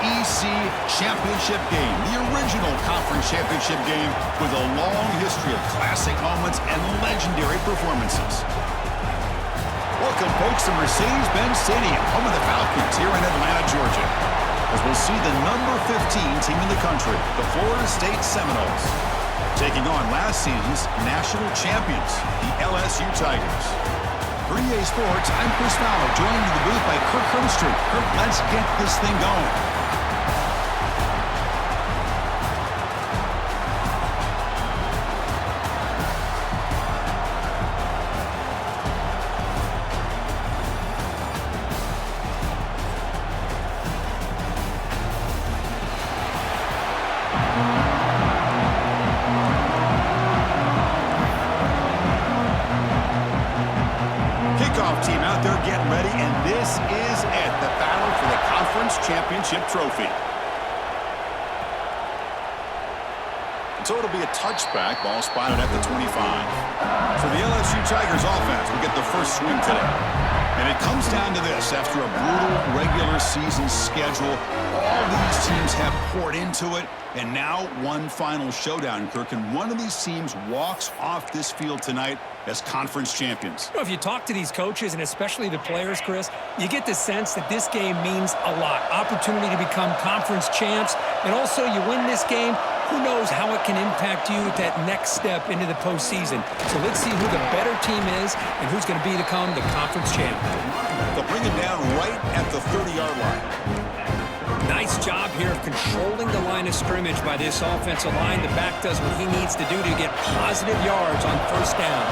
SEC championship game, the original conference championship game with a long history of classic moments and legendary performances. Welcome, folks, to Mercedes-Benz Stadium, home of the Falcons here in Atlanta, Georgia, as we'll see the number 15 team in the country, the Florida State Seminoles, taking on last season's national champions, the LSU Tigers. For EA Sports, I'm Chris Fowler, joined in the booth by Kirk Hermstreet. Kirk, let's get this thing going. Team out there getting ready, and this is it, the battle for the conference championship trophy. So it'll be a touchback, ball spotted at the 25. For the LSU Tigers offense, we get the first swing today. And it comes down to this. After a brutal regular season schedule, all these teams have poured into it, and now one final showdown, Kirk, and one of these teams walks off this field tonight as conference champions. You know, if you talk to these coaches, and especially the players, Chris, you get the sense that this game means a lot. Opportunity to become conference champs, and also you win this game, who knows how it can impact you at that next step into the postseason. So let's see who the better team is and who's going to become the conference champ. They'll bring it down right at the 30-yard line. Nice job here of controlling the line of scrimmage by this offensive line. The back does what he needs to do to get positive yards on first down.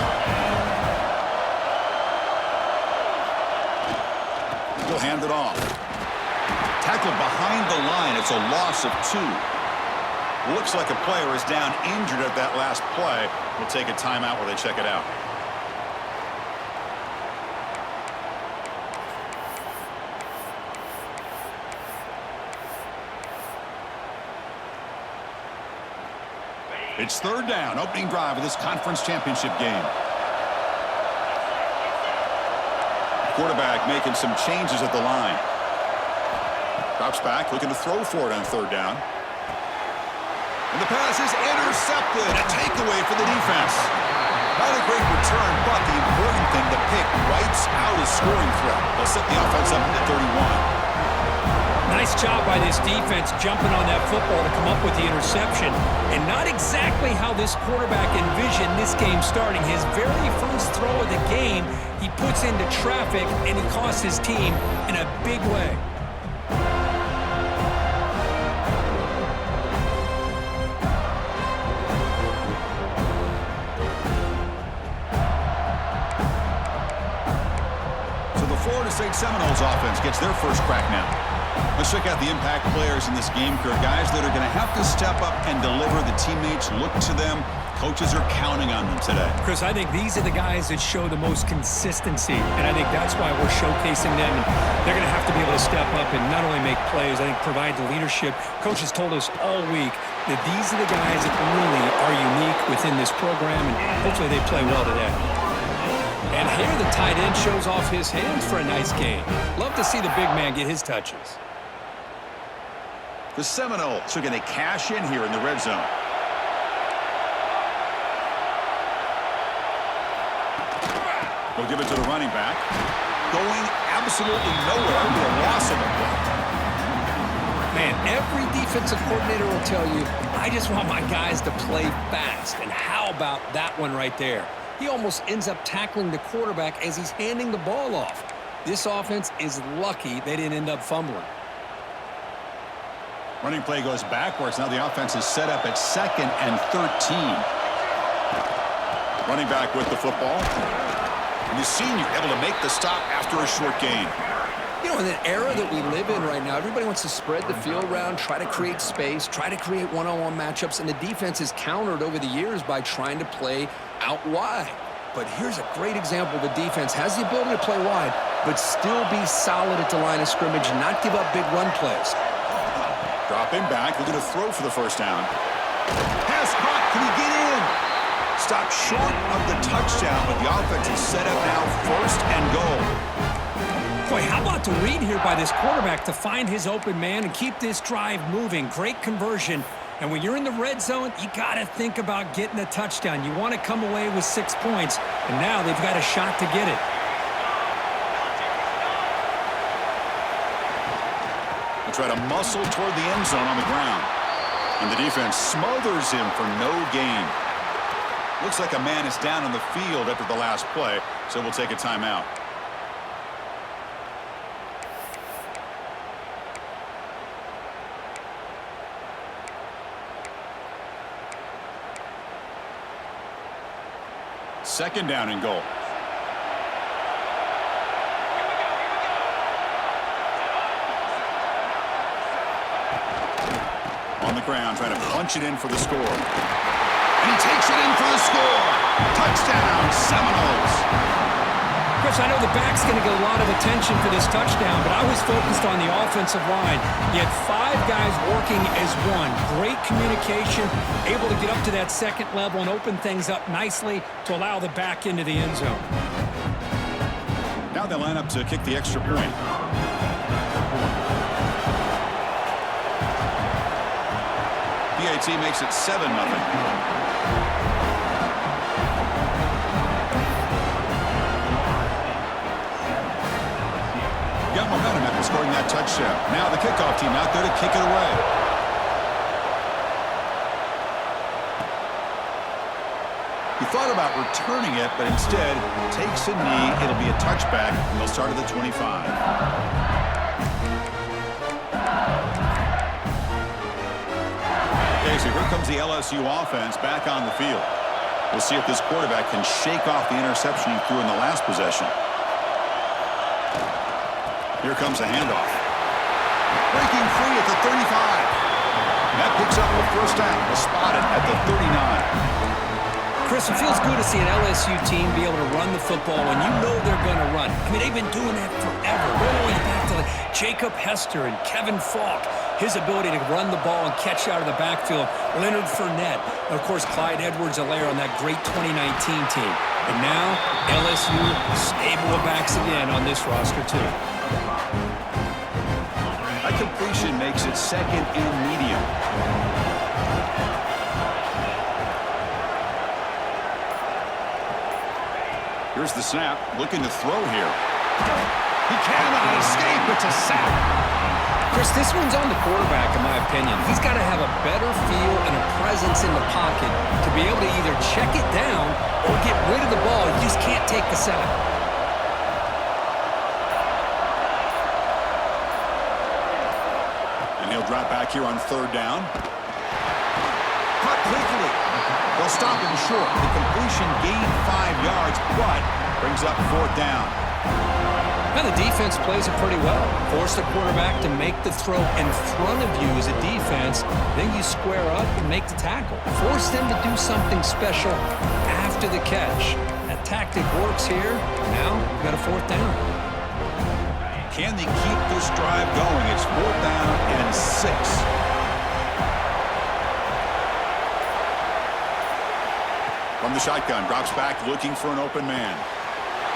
He'll hand it off. Tackled behind the line. It's a loss of 2. Looks like a player is down injured at that last play. We'll take a timeout while they check it out. It's third down, opening drive of this conference championship game. Quarterback making some changes at the line. Drops back, looking to throw for it on third down. And the pass is intercepted. A takeaway for the defense. Not a great return, but the important thing, the pick wipes out his scoring threat. They'll set the offense up at 31. Nice job by this defense jumping on that football to come up with the interception. And not exactly how this quarterback envisioned this game starting. His very first throw of the game, he puts into traffic, and he costs his team in a big way. So the Florida State Seminoles offense gets their first crack now. Let's check out the impact players in this game, Kirk. Guys that are going to have to step up and deliver. The teammates look to them. Coaches are counting on them today. Chris, I think these are the guys that show the most consistency, and I think that's why we're showcasing them. And they're going to have to be able to step up and not only make plays, I think provide the leadership. Coaches told us all week that these are the guys that really are unique within this program, and hopefully they play well today. And here the tight end shows off his hands for a nice game. Love to see the big man get his touches. The Seminoles are going to cash in here in the red zone. They'll give it to the running back. Going absolutely nowhere to a loss of the play. Man, every defensive coordinator will tell you, I just want my guys to play fast. And how about that one right there? He almost ends up tackling the quarterback as he's handing the ball off. This offense is lucky they didn't end up fumbling. Running play goes backwards. Now the offense is set up at 2nd and 13. Running back with the football. And the senior able to make the stop after a short gain. You know, in the era that we live in right now, everybody wants to spread the field around, try to create space, try to create one-on-one matchups, and the defense is countered over the years by trying to play out wide. But here's a great example. The defense has the ability to play wide, but still be solid at the line of scrimmage and not give up big run plays. Dropping back, looking to throw for the first down. Pass caught. Can he get in? Stopped short of the touchdown, but the offense is set up now 1st and goal. Boy, how about the read here by this quarterback to find his open man and keep this drive moving. Great conversion. And when you're in the red zone, you got to think about getting a touchdown. You want to come away with 6 points, and now they've got a shot to get it. They try to muscle toward the end zone on the ground. And the defense smothers him for no gain. Looks like a man is down on the field after the last play, so we'll take a timeout. Second down and goal. On the ground, trying to punch it in for the score. And he takes it in for the score. Touchdown, Seminoles. Chris, I know the back's going to get a lot of attention for this touchdown, but I was focused on the offensive line. You had 5 guys working as one. Great communication, able to get up to that second level and open things up nicely to allow the back into the end zone. Now they line up to kick the extra point. PAT makes it 7-0. Got momentum after scoring that touchdown. Now the kickoff team out there to kick it away. He thought about returning it, but instead takes a knee. It'll be a touchback, and they'll start at the 25. Okay, so here comes the LSU offense back on the field. We'll see if this quarterback can shake off the interception he threw in the last possession. Here comes a handoff. Breaking free at the 35. That picks up a first down. Spotted at the 39. Chris, it feels good to see an LSU team be able to run the football when you know they're going to run. I mean, they've been doing that forever. All the way back to Jacob Hester and Kevin Falk. His ability to run the ball and catch out of the backfield. Leonard Fournette. And, of course, Clyde Edwards-Helaire on that great 2019 team. And now, LSU stable of backs again on this roster, too. That completion makes it second and medium. Here's the snap, looking to throw here. He cannot escape, it's a sack. Chris, this one's on the quarterback, in my opinion. He's got to have a better feel and a presence in the pocket to be able to either check it down or get rid of the ball. You just can't take the sack. He'll drop back here on third down. Caught quickly. They'll stop him short. The completion gained 5 yards, but brings up fourth down. Now the defense plays it pretty well. Force the quarterback to make the throw in front of you as a defense. Then you square up and make the tackle. Force them to do something special after the catch. That tactic works here. Now you've got a fourth down. Can they keep this drive going? It's fourth down and 6. From the shotgun, drops back looking for an open man.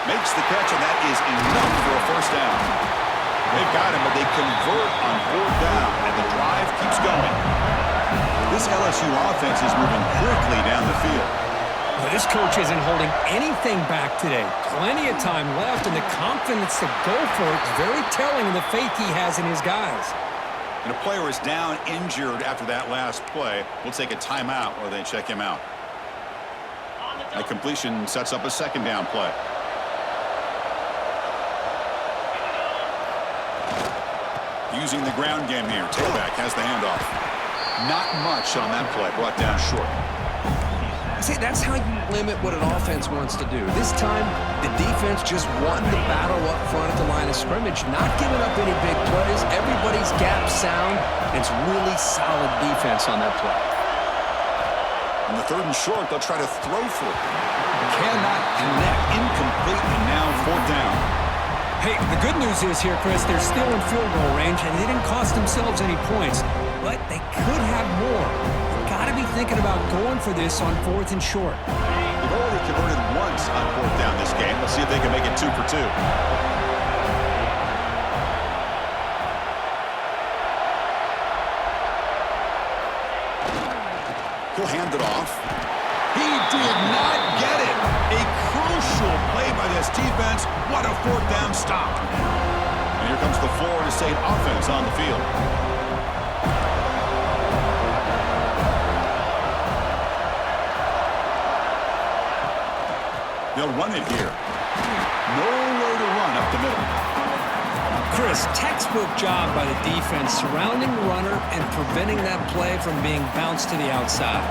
Makes the catch, and that is enough for a first down. They've got him, but they convert on fourth down, and the drive keeps going. This LSU offense is moving quickly down the field. Well, this coach isn't holding anything back today. Plenty of time left, and the confidence to go for it is very telling of the faith he has in his guys. And a player is down injured after that last play. We'll take a timeout while they check him out. That completion sets up a second down play. Using the ground game here. Tailback has the handoff. Not much on that play. Brought down short. See, that's how you limit what an offense wants to do. This time, the defense just won the battle up front at the line of scrimmage, not giving up any big plays. Everybody's gap sound. It's really solid defense on that play. On the third and short, they'll try to throw for it. Cannot connect. Incomplete, and now fourth down. Hey, the good news is here, Chris, they're still in field goal range, and they didn't cost themselves any points, but they could have more. Got to be thinking about going for this on fourth and short. They've already converted once on fourth down this game. Let's see if they can make it 2 for 2. He'll hand it off. He did not get it. A crucial play by this defense. What a fourth down stop. And here comes the Florida State offense on the field. They'll run it here. Nowhere to run up the middle. Chris, textbook job by the defense surrounding the runner and preventing that play from being bounced to the outside.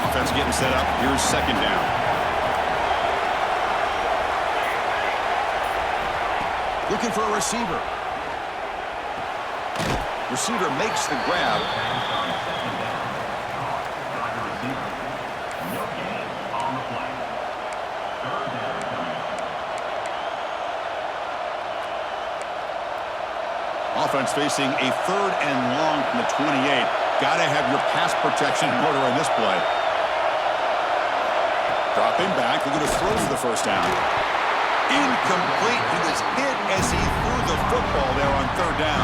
Offense getting set up. Here's second down. Looking for a receiver. Receiver makes the grab. Offense facing a third and long from the 28. Got to have your pass protection in order on this play. Dropping back, looking to throw for the first down. Incomplete. He was hit as he threw the football there on third down.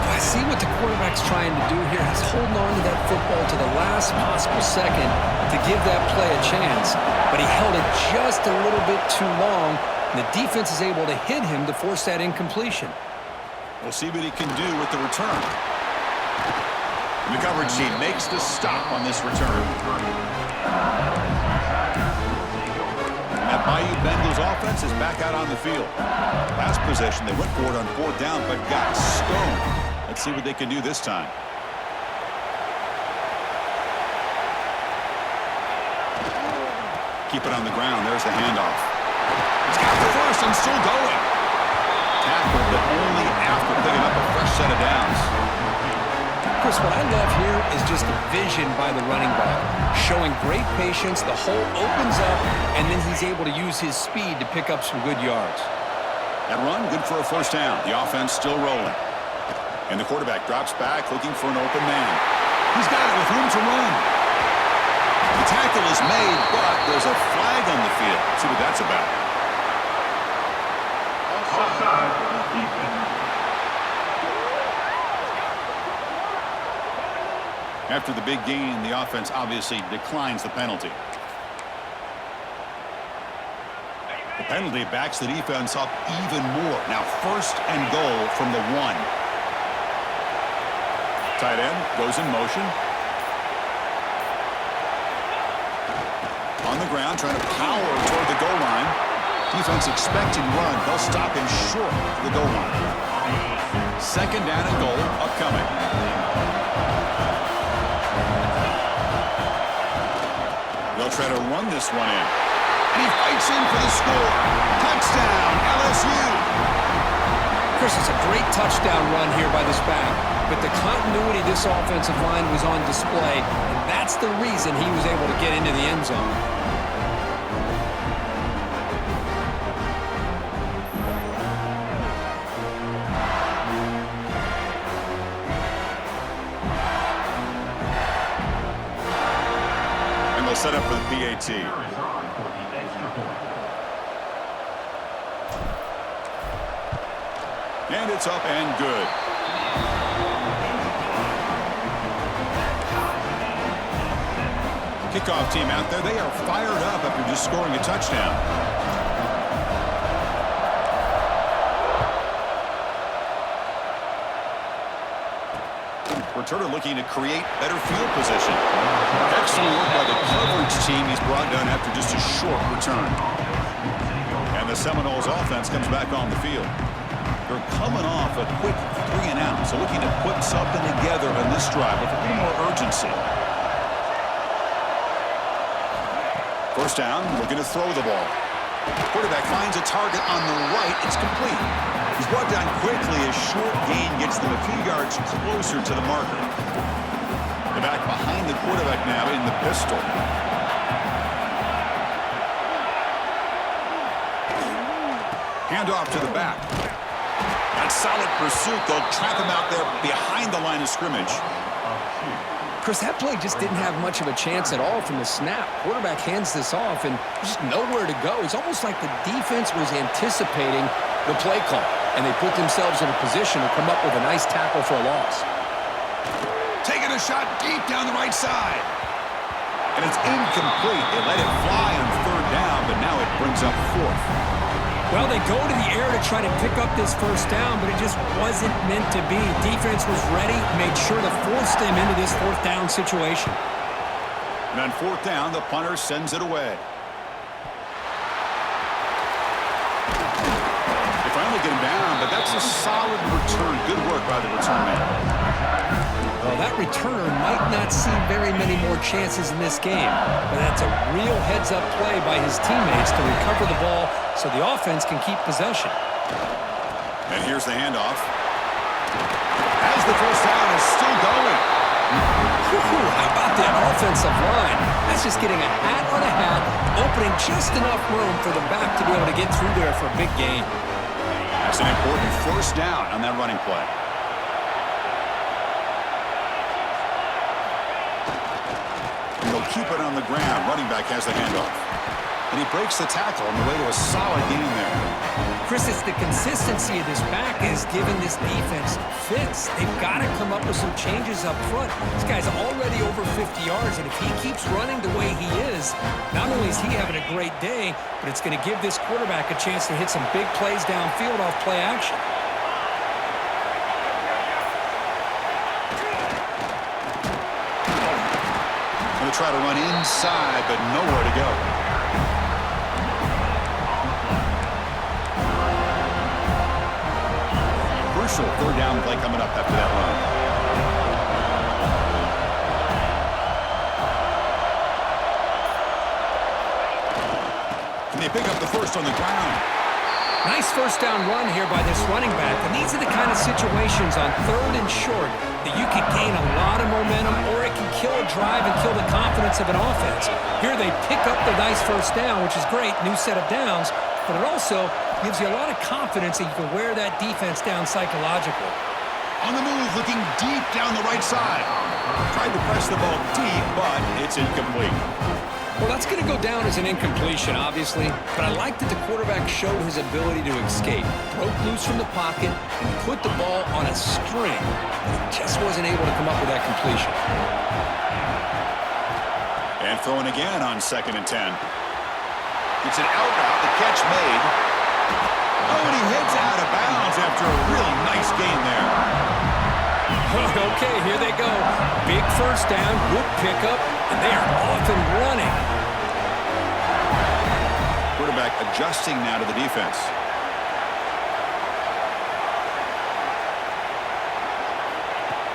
I see what the quarterback's trying to do here. He's holding on to that football to the last possible second to give that play a chance. But he held it just a little bit too long, and the defense is able to hit him to force that incompletion. We'll see what he can do with the return. And the coverage team makes the stop on this return. That Bayou Bengals offense is back out on the field. Last possession, they went for it on fourth down, but got stoned. Let's see what they can do this time. Keep it on the ground. There's the handoff. He's got the first and still going. Tackle, but only after picking up a fresh set of downs. Chris, what I love here is just the vision by the running back. Showing great patience, the hole opens up, and then he's able to use his speed to pick up some good yards. That run, good for a first down. The offense still rolling. And the quarterback drops back, looking for an open man. He's got it with room to run. The tackle is made, but there's a flag on the field. Let's see what that's about. After the big gain, the offense obviously declines the penalty. The penalty backs the defense up even more. Now first and goal from the 1. Tight end goes in motion. On the ground, trying to power toward the goal line. Defense expecting run. They'll stop him short of the goal line. Second down and goal upcoming. They'll try to run this one in. And he fights in for the score. Touchdown, LSU. Chris, it's a great touchdown run here by this back. But the continuity of this offensive line was on display. And that's the reason he was able to get into the end zone. Set up for the PAT. And it's up and good. Kickoff team out there, they are fired up after just scoring a touchdown. Returner looking to create better field position. Excellent work by the coverage team he's brought down after just a short return. And the Seminoles offense comes back on the field. They're coming off a quick 3 and out, so looking to put something together on this drive with a little more urgency. First down, looking to throw the ball. Quarterback finds a target on the right. It's complete. He's brought down quickly. A short gain gets them a few yards closer to the marker. The back behind the quarterback now in the pistol. Handoff to the back. That's solid pursuit. They'll trap him out there behind the line of scrimmage. Chris, that play just didn't have much of a chance at all from the snap. Quarterback hands this off, and there's just nowhere to go. It's almost like the defense was anticipating the play call, and they put themselves in a position to come up with a nice tackle for a loss. Taking a shot deep down the right side. And it's incomplete. They let it fly on third down, but now it brings up fourth. Well, they go to the air to try to pick up this first down, but it just wasn't meant to be. Defense was ready, made sure to force them into this fourth down situation. And on fourth down, the punter sends it away. They finally get him down, but that's a solid return. Good work by the return man. Well, that returner might not see very many more chances in this game, but that's a real heads-up play by his teammates to recover the ball so the offense can keep possession. And here's the handoff. As the first down is still going. How about that offensive line? That's just getting a hat on a hat, opening just enough room for the back to be able to get through there for a big gain. That's an important first down on that running play. They'll keep it on the ground. Running back has the handoff. And he breaks the tackle on the way to a solid gain there. Chris, it's the consistency of this back is giving this defense fits. They've got to come up with some changes up front. This guy's already over 50 yards, and if he keeps running the way he is, not only is he having a great day, but it's going to give this quarterback a chance to hit some big plays downfield off play action. Going to try to run inside, but nowhere to go. Crucial third down play coming up after that run. Can they pick up the first on the ground? Nice first down run here by this running back. And these are the kind of situations on third and short that you can gain a lot of momentum, or it can kill a drive and kill the confidence of an offense. Here they pick up the nice first down, which is great, new set of downs, but it also gives you a lot of confidence that you can wear that defense down psychologically. On the move, looking deep down the right side. Tried to press the ball deep, but it's incomplete. Well, that's going to go down as an incompletion, obviously, but I like that the quarterback showed his ability to escape, broke loose from the pocket, and put the ball on a string, but he just wasn't able to come up with that completion. And throwing again on 2nd and 10. It's an out route, the catch made. Oh, and he heads out of bounds after a really nice gain there. Okay, here they go. Big first down, good pickup, and they are off and running. Quarterback adjusting now to the defense.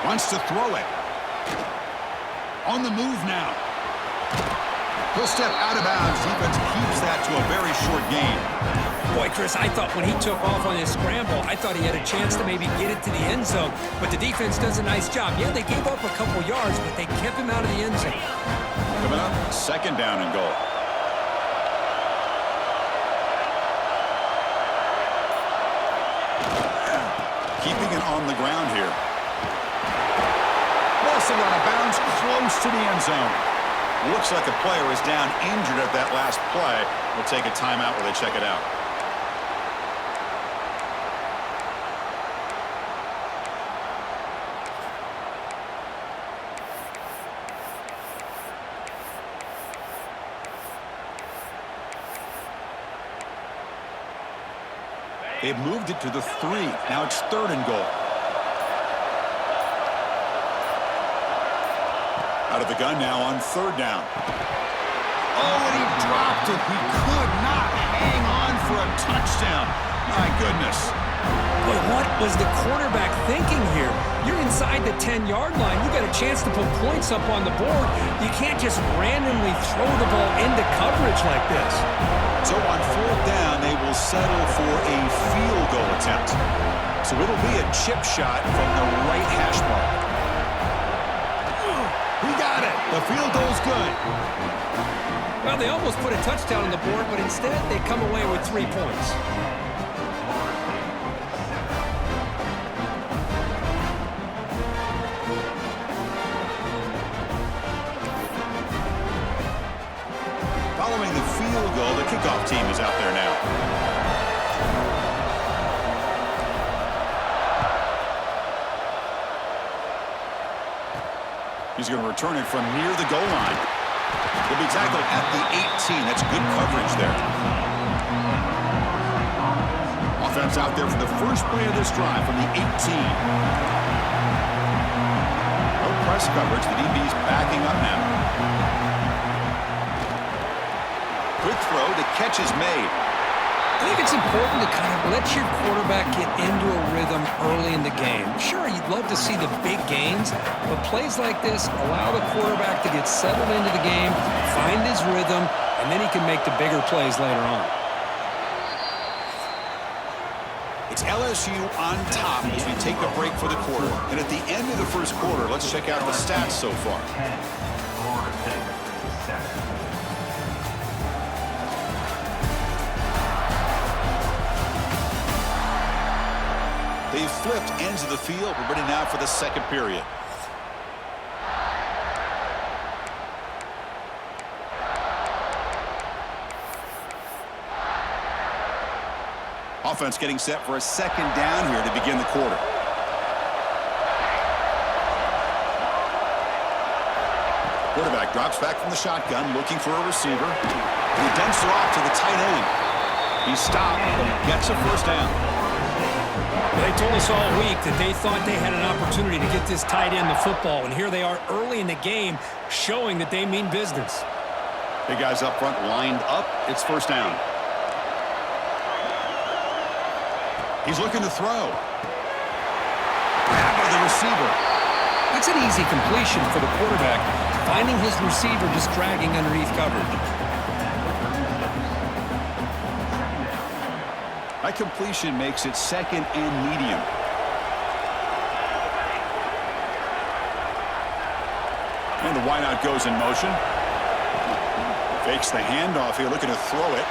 Wants to throw it. On the move now. He'll step out of bounds. Defense keeps that to a very short gain. Boy, Chris, I thought when he took off on his scramble, I thought he had a chance to maybe get it to the end zone. But the defense does a nice job. Yeah, they gave up a couple yards, but they kept him out of the end zone. Coming up, 2nd down and goal. Keeping it on the ground here. Weston out of bounds, close to the end zone. Looks like a player is down injured at that last play. We'll take a timeout while they check it out. They've moved it to the 3. Now it's 3rd and goal. Out of the gun now on 3rd down. Oh, and he dropped it. He could not hang on for a touchdown. My goodness. But what was the quarterback thinking here? You're inside the 10-yard line. You got a chance to put points up on the board. You can't just randomly throw the ball into coverage like this. So on 4th down, they will settle for a field goal attempt. So it'll be a chip shot from the right hash mark. He got it. The field goal's good. Well, they almost put a touchdown on the board, but instead they come away with 3 points. Following the field goal, the kickoff team is out there now. He's going to return it from near the goal line. He'll be tackled at the 18. That's good coverage there. Offense out there for the first play of this drive from the 18. No press coverage. The DB's backing up now. Quick throw. The catch is made. I think it's important to kind of let your quarterback get into a rhythm early in the game. Sure, you'd love to see the big gains, but plays like this allow the quarterback to get settled into the game, find his rhythm, and then he can make the bigger plays later on. It's LSU on top as we take a break for the quarter. And at the end of the first quarter, let's check out the stats so far. They've flipped ends of the field. We're ready now for the second period. Offense getting set for a second down here to begin the quarter. Quarterback drops back from the shotgun, looking for a receiver. He dumps it off to the tight end. He stopped, but he gets a first down. They told us all week that they thought they had an opportunity to get this tight end the football, and here they are early in the game showing that they mean business. Big guys up front lined up. It's first down. He's looking to throw. Grab by the receiver. That's an easy completion for the quarterback, finding his receiver just dragging underneath coverage. That completion makes it second and medium. And the wideout goes in motion. Fakes the handoff here, looking to throw it.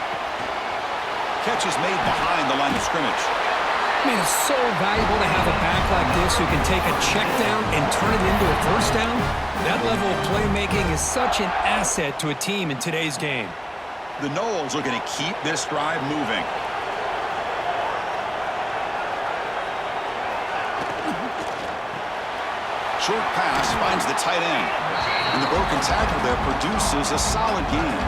Catch is made behind the line of scrimmage. I mean, it's so valuable to have a back like this who can take a check down and turn it into a first down. That level of playmaking is such an asset to a team in today's game. The Noles looking to keep this drive moving. Short pass finds the tight end. And the broken tackle there produces a solid gain.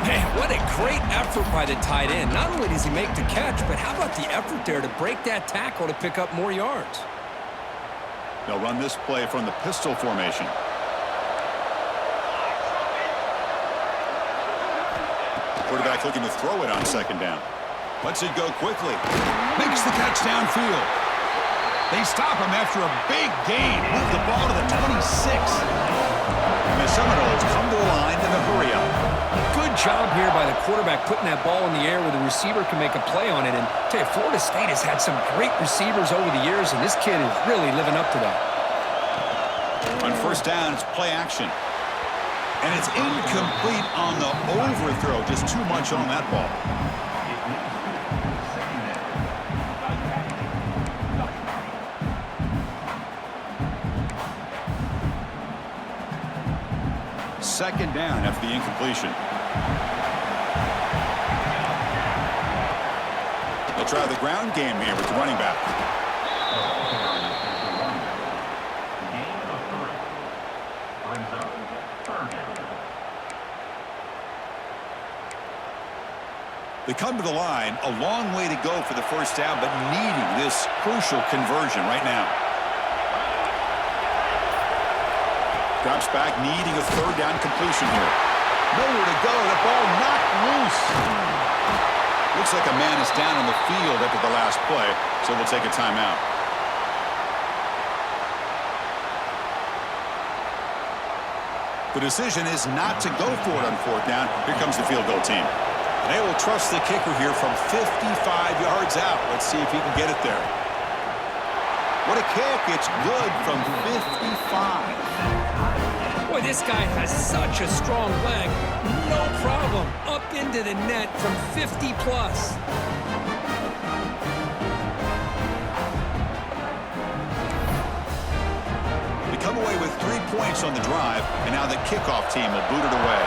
Man, what a great effort by the tight end. Not only does he make the catch, but how about the effort there to break that tackle to pick up more yards? They'll run this play from the pistol formation. Quarterback looking to throw it on second down. Lets it go quickly. Makes the catch downfield. They stop him after a big gain. Move the ball to the 26. And the Seminoles come to the line in the hurry up. Good job here by the quarterback putting that ball in the air where the receiver can make a play on it. And I tell you, Florida State has had some great receivers over the years, and this kid is really living up to that. On first down, it's play action. And it's incomplete on the overthrow. Just too much on that ball. Second down after the incompletion. They'll try the ground game here with the running back. They come to the line, a long way to go for the first down, but needing this crucial conversion right now. Drops back, needing a third down completion here. Nowhere to go. The ball knocked loose. Looks like a man is down on the field after the last play, so we'll take a timeout. The decision is not to go for it on fourth down. Here comes the field goal team. They will trust the kicker here from 55 yards out. Let's see if he can get it there. What a kick. It's good from 55. Boy, this guy has such a strong leg. No problem. Up into the net from 50 plus. We come away with 3 points on the drive, and now the kickoff team will boot it away.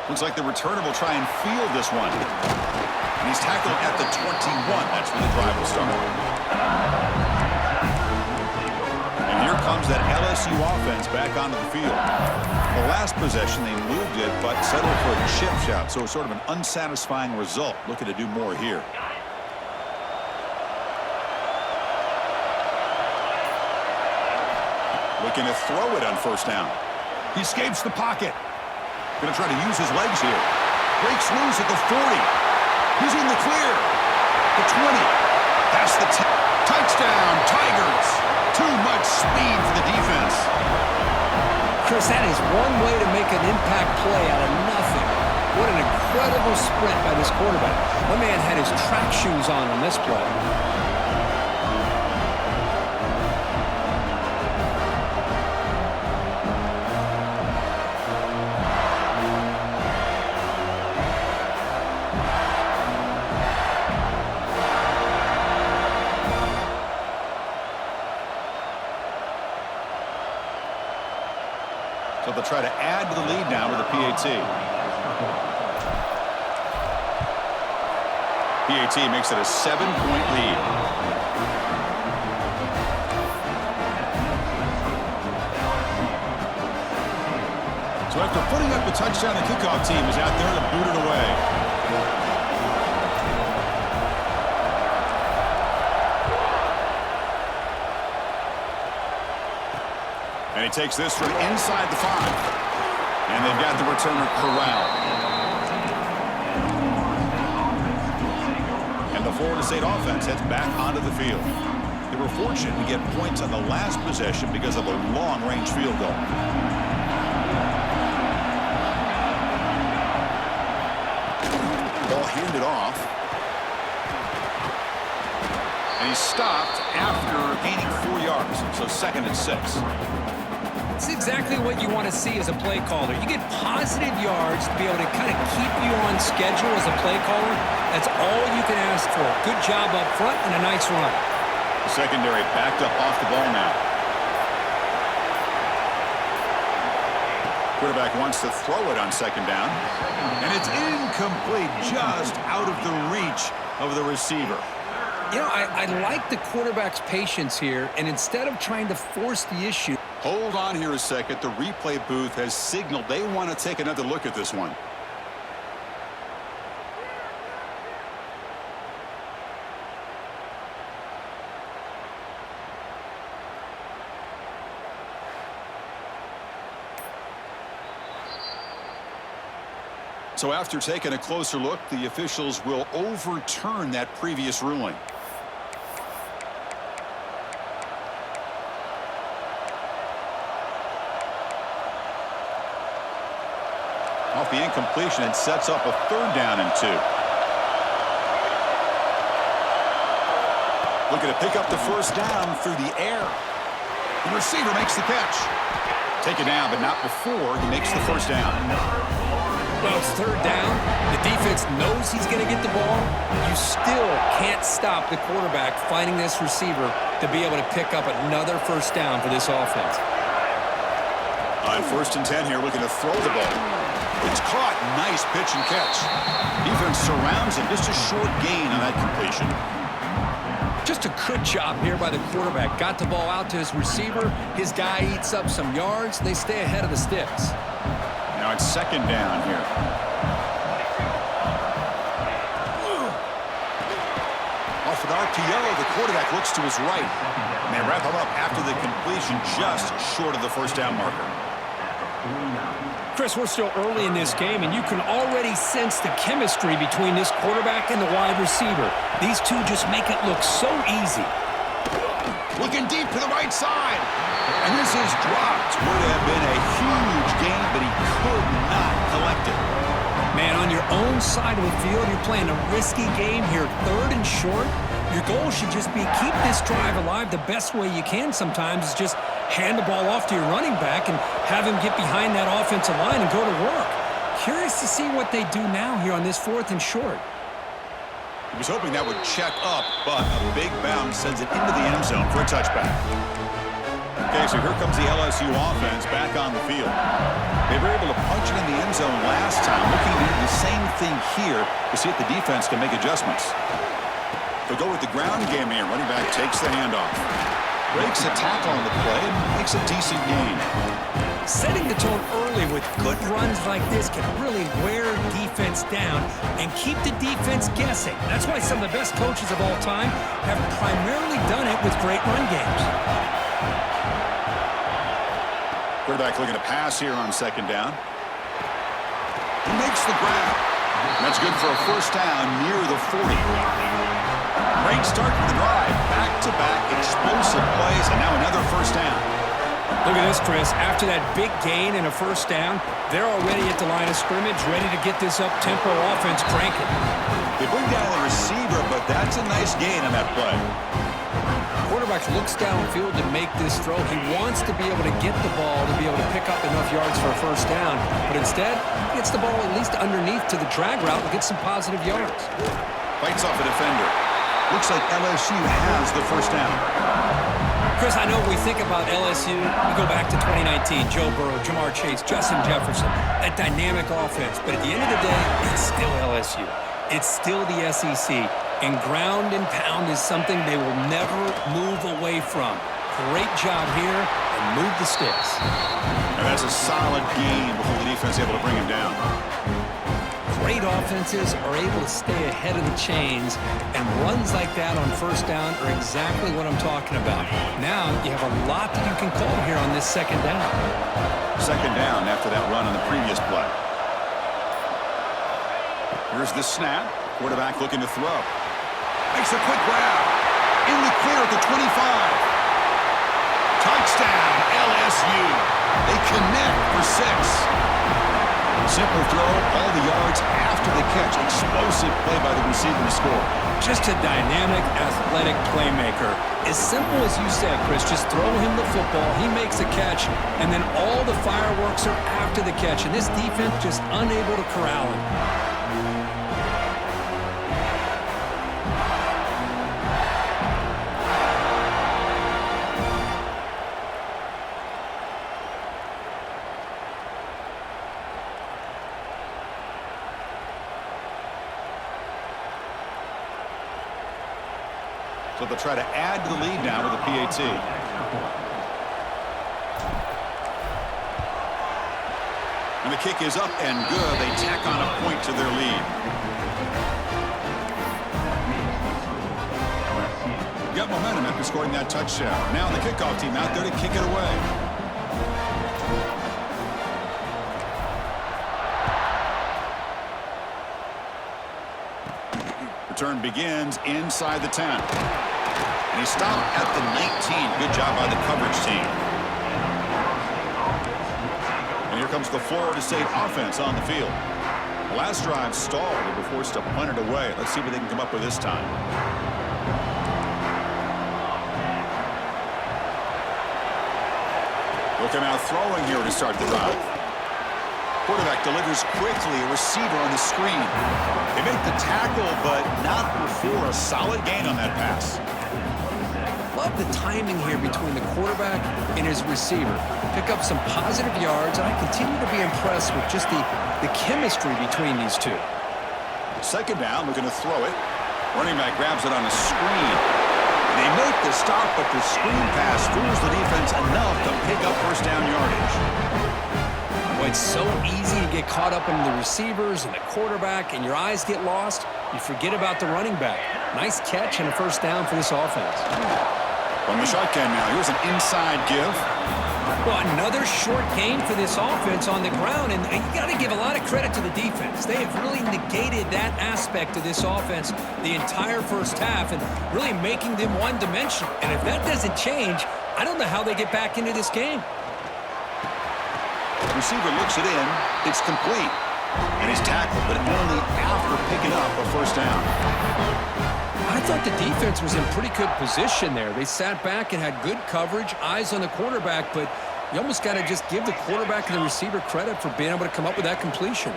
Looks like the returner will try and field this one. And he's tackled at the 21. That's where the drive will start. And here comes that LSU LSU offense back onto the field. The last possession, they moved it, but settled for a chip shot, so it's sort of an unsatisfying result. Looking to do more here. Looking to throw it on first down. He escapes the pocket. Going to try to use his legs here. Breaks loose at the 40. He's in the clear. The 20. That's the touchdown, Tigers. Too much speed for the defense. Chris, that is one way to make an impact play out of nothing. What an incredible sprint by this quarterback. My man had his track shoes on this play. So they'll try to add to the lead now with a PAT. PAT makes it a 7-point lead. So after putting up the touchdown, the kickoff team is out there to boot it away. And he takes this from inside the 5. And they've got the returner corralled. And the Florida State offense heads back onto the field. They were fortunate to get points on the last possession because of a long-range field goal. Ball handed off. And he's stopped after gaining 4 yards. So 2nd and 6. It's exactly what you want to see as a play caller. You get positive yards to be able to kind of keep you on schedule as a play caller. That's all you can ask for. Good job up front and a nice run. The secondary backed up off the ball now. Quarterback wants to throw it on 2nd down. And it's incomplete, just out of the reach of the receiver. You know, I like the quarterback's patience here, and instead of trying to force the issue. Hold on here a second. The replay booth has signaled they want to take another look at this one. So after taking a closer look, the officials will overturn that previous ruling. Off the incompletion, it sets up a 3rd down and 2. Looking to pick up the first down through the air. The receiver makes the catch. Take it down, but not before he makes the first down. Well, it's 3rd down. The defense knows he's going to get the ball. You still can't stop the quarterback finding this receiver to be able to pick up another first down for this offense. On 1st and 10 here, looking to throw the ball. It's caught. Nice pitch and catch. Defense surrounds him. Just a short gain on that completion. Just a good job here by the quarterback. Got the ball out to his receiver. His guy eats up some yards. They stay ahead of the sticks. Now it's 2nd down here. Off an RPO, the quarterback looks to his right. And they wrap him up after the completion, just short of the first down marker. Chris, we're still early in this game, and you can already sense the chemistry between this quarterback and the wide receiver. These two just make it look so easy. Looking deep to the right side. And this is dropped. Would have been a huge gain, but he could not collect it. Man, on your own side of the field, you're playing a risky game here. 3rd and short. Your goal should just be keep this drive alive the best way you can sometimes is just hand the ball off to your running back and have him get behind that offensive line and go to work. Curious to see what they do now here on this 4th and short. He was hoping that would check up, but a big bounce sends it into the end zone for a touchback. Okay, so here comes the LSU offense back on the field. They were able to punch it in the end zone last time. Looking to do the same thing here to see if the defense can make adjustments. They'll go with the ground game here. Running back takes the handoff. Breaks a tackle on the play and makes a decent gain. Setting the tone early with good runs like this can really wear defense down and keep the defense guessing. That's why some of the best coaches of all time have primarily done it with great run games. Quarterback looking to pass here on second down. He makes the grab. That's good for a first down near the 40. Great start to the drive. Back-to-back explosive plays, and now another first down. Look at this, Chris. After that big gain and a first down, they're already at the line of scrimmage, ready to get this up-tempo offense cranking. They bring down the receiver, but that's a nice gain on that play. Quarterback looks downfield to make this throw. He wants to be able to get the ball to be able to pick up enough yards for a first down, but instead, he gets the ball at least underneath to the drag route and gets some positive yards. Fights off a defender. Looks like LSU has the first down. Chris, I know we think about LSU, we go back to 2019, Joe Burrow, Jamar Chase, Justin Jefferson, that dynamic offense. But at the end of the day, it's still LSU. It's still the SEC. And ground and pound is something they will never move away from. Great job here, and move the sticks. And that's a solid game before the defense is able to bring him down. Great offenses are able to stay ahead of the chains, and runs like that on first down are exactly what I'm talking about. Now you have a lot that you can call here on this second down. Second down after that run on the previous play. Here's the snap. Quarterback looking to throw. Makes a quick grab. In the clear at the 25. Touchdown, LSU. They connect for 6. Simple throw, all the yards after the catch. Explosive play by the receiver to score. Just a dynamic, athletic playmaker. As simple as you said, Chris, just throw him the football, he makes a catch, and then all the fireworks are after the catch. And this defense just unable to corral him. So they'll try to add to the lead now with a PAT. And the kick is up and good. They tack on a point to their lead. Got momentum after scoring that touchdown. Now the kickoff team out there to kick it away. Return begins inside the 10. And he stopped at the 19. Good job by the coverage team. And here comes the Florida State offense on the field. The last drive stalled. They were forced to punt it away. Let's see what they can come up with this time. They'll come out throwing here to start the drive. Quarterback delivers quickly, a receiver on the screen. They make the tackle, but not before a solid gain on that pass. Love the timing here between the quarterback and his receiver. Pick up some positive yards, and I continue to be impressed with just the chemistry between these two. Second down, looking to throw it. Running back grabs it on a screen. They make the stop, but the screen pass fools the defense enough to pick up first down yardage. Well, it's so easy to get caught up in the receivers and the quarterback, and your eyes get lost. You forget about the running back. Nice catch and a first down for this offense. From the shotgun now, here's an inside give. Well, another short gain for this offense on the ground, and you got to give a lot of credit to the defense. They have really negated that aspect of this offense the entire first half and really making them one-dimensional. And if that doesn't change, I don't know how they get back into this game. The receiver looks it in. It's complete. And he's tackled, but only after picking up a first down. I thought the defense was in pretty good position there. They sat back and had good coverage, eyes on the quarterback, but you almost got to just give the quarterback and the receiver credit for being able to come up with that completion.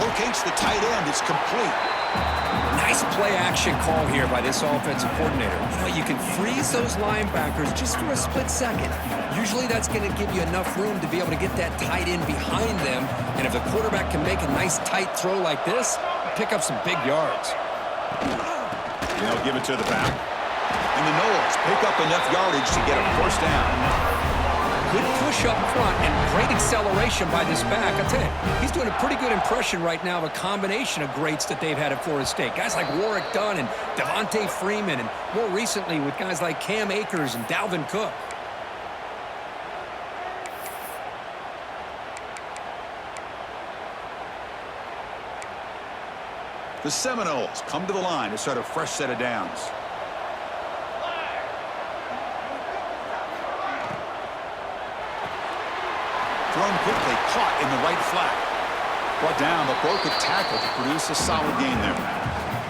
Locates the tight end. It's complete. Nice play-action call here by this offensive coordinator. You can freeze those linebackers just for a split second. Usually that's going to give you enough room to be able to get that tight end behind them. And if the quarterback can make a nice tight throw like this, pick up some big yards. And they'll give it to the back. And the Noles pick up enough yardage to get a first down. Good push up front and great acceleration by this back. I tell you, he's doing a pretty good impression right now of a combination of greats that they've had at Florida State. Guys like Warwick Dunn and Devontae Freeman, and more recently with guys like Cam Akers and Dalvin Cook. The Seminoles come to the line to start a fresh set of downs. Thrown quickly, caught in the right flat. Brought down, but broke a tackle to produce a solid gain there.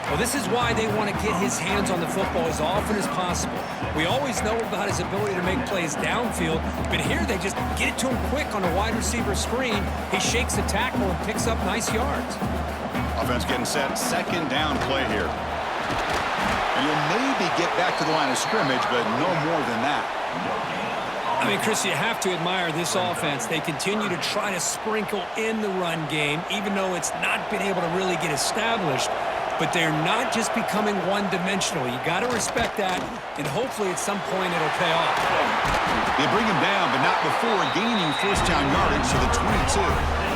Well, this is why they want to get his hands on the football as often as possible. We always know about his ability to make plays downfield, but here they just get it to him quick on a wide receiver screen. He shakes the tackle and picks up nice yards. Offense getting set, second down play here. And you'll maybe get back to the line of scrimmage, but no more than that. I mean, Chris, you have to admire this offense. They continue to try to sprinkle in the run game, even though it's not been able to really get established. But they're not just becoming one-dimensional. You got to respect that, and hopefully at some point it'll pay off. They bring him down, but not before gaining first down yardage to the 22.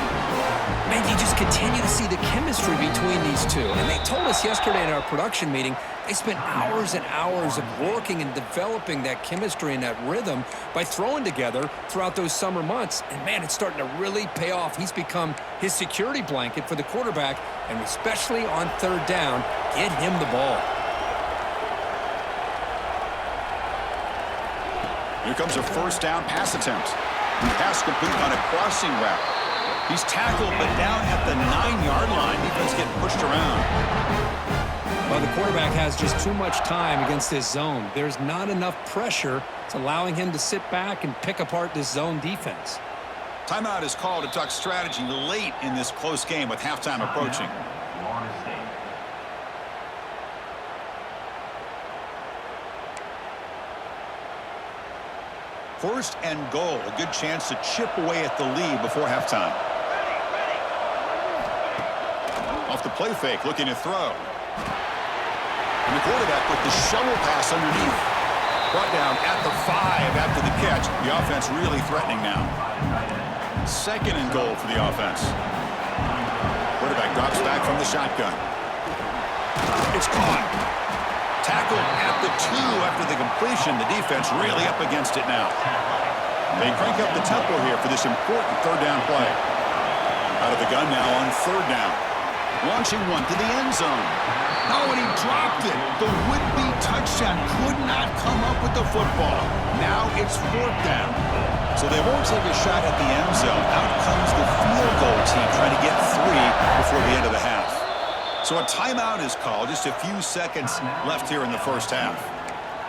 Man, you just continue to see the chemistry between these two. And they told us yesterday in our production meeting, they spent hours and hours of working and developing that chemistry and that rhythm by throwing together throughout those summer months. And, man, it's starting to really pay off. He's become his security blanket for the quarterback, and especially on third down, get him the ball. Here comes a first down pass attempt. Pass complete on a crossing route. He's tackled, but down at the 9-yard line. Defense getting pushed around. Well, the quarterback has just too much time against this zone. There's not enough pressure. It's allowing him to sit back and pick apart this zone defense. Timeout is called to talk strategy late in this close game with halftime approaching. First and goal. A good chance to chip away at the lead before halftime. Off the play fake, looking to throw. And the quarterback with the shovel pass underneath. Brought down at the 5 after the catch. The offense really threatening now. Second and goal for the offense. Quarterback drops back from the shotgun. It's caught. Tackled at the 2 after the completion. The defense really up against it now. They crank up the tempo here for this important third down play. Out of the gun now on third down. Launching one to the end zone. Oh, and he dropped it. The would-be touchdown could not come up with the football. Now it's fourth down. So they won't take a shot at the end zone. Out comes the field goal team trying to get 3 before the end of the half. So a timeout is called. Just a few seconds left here in the first half.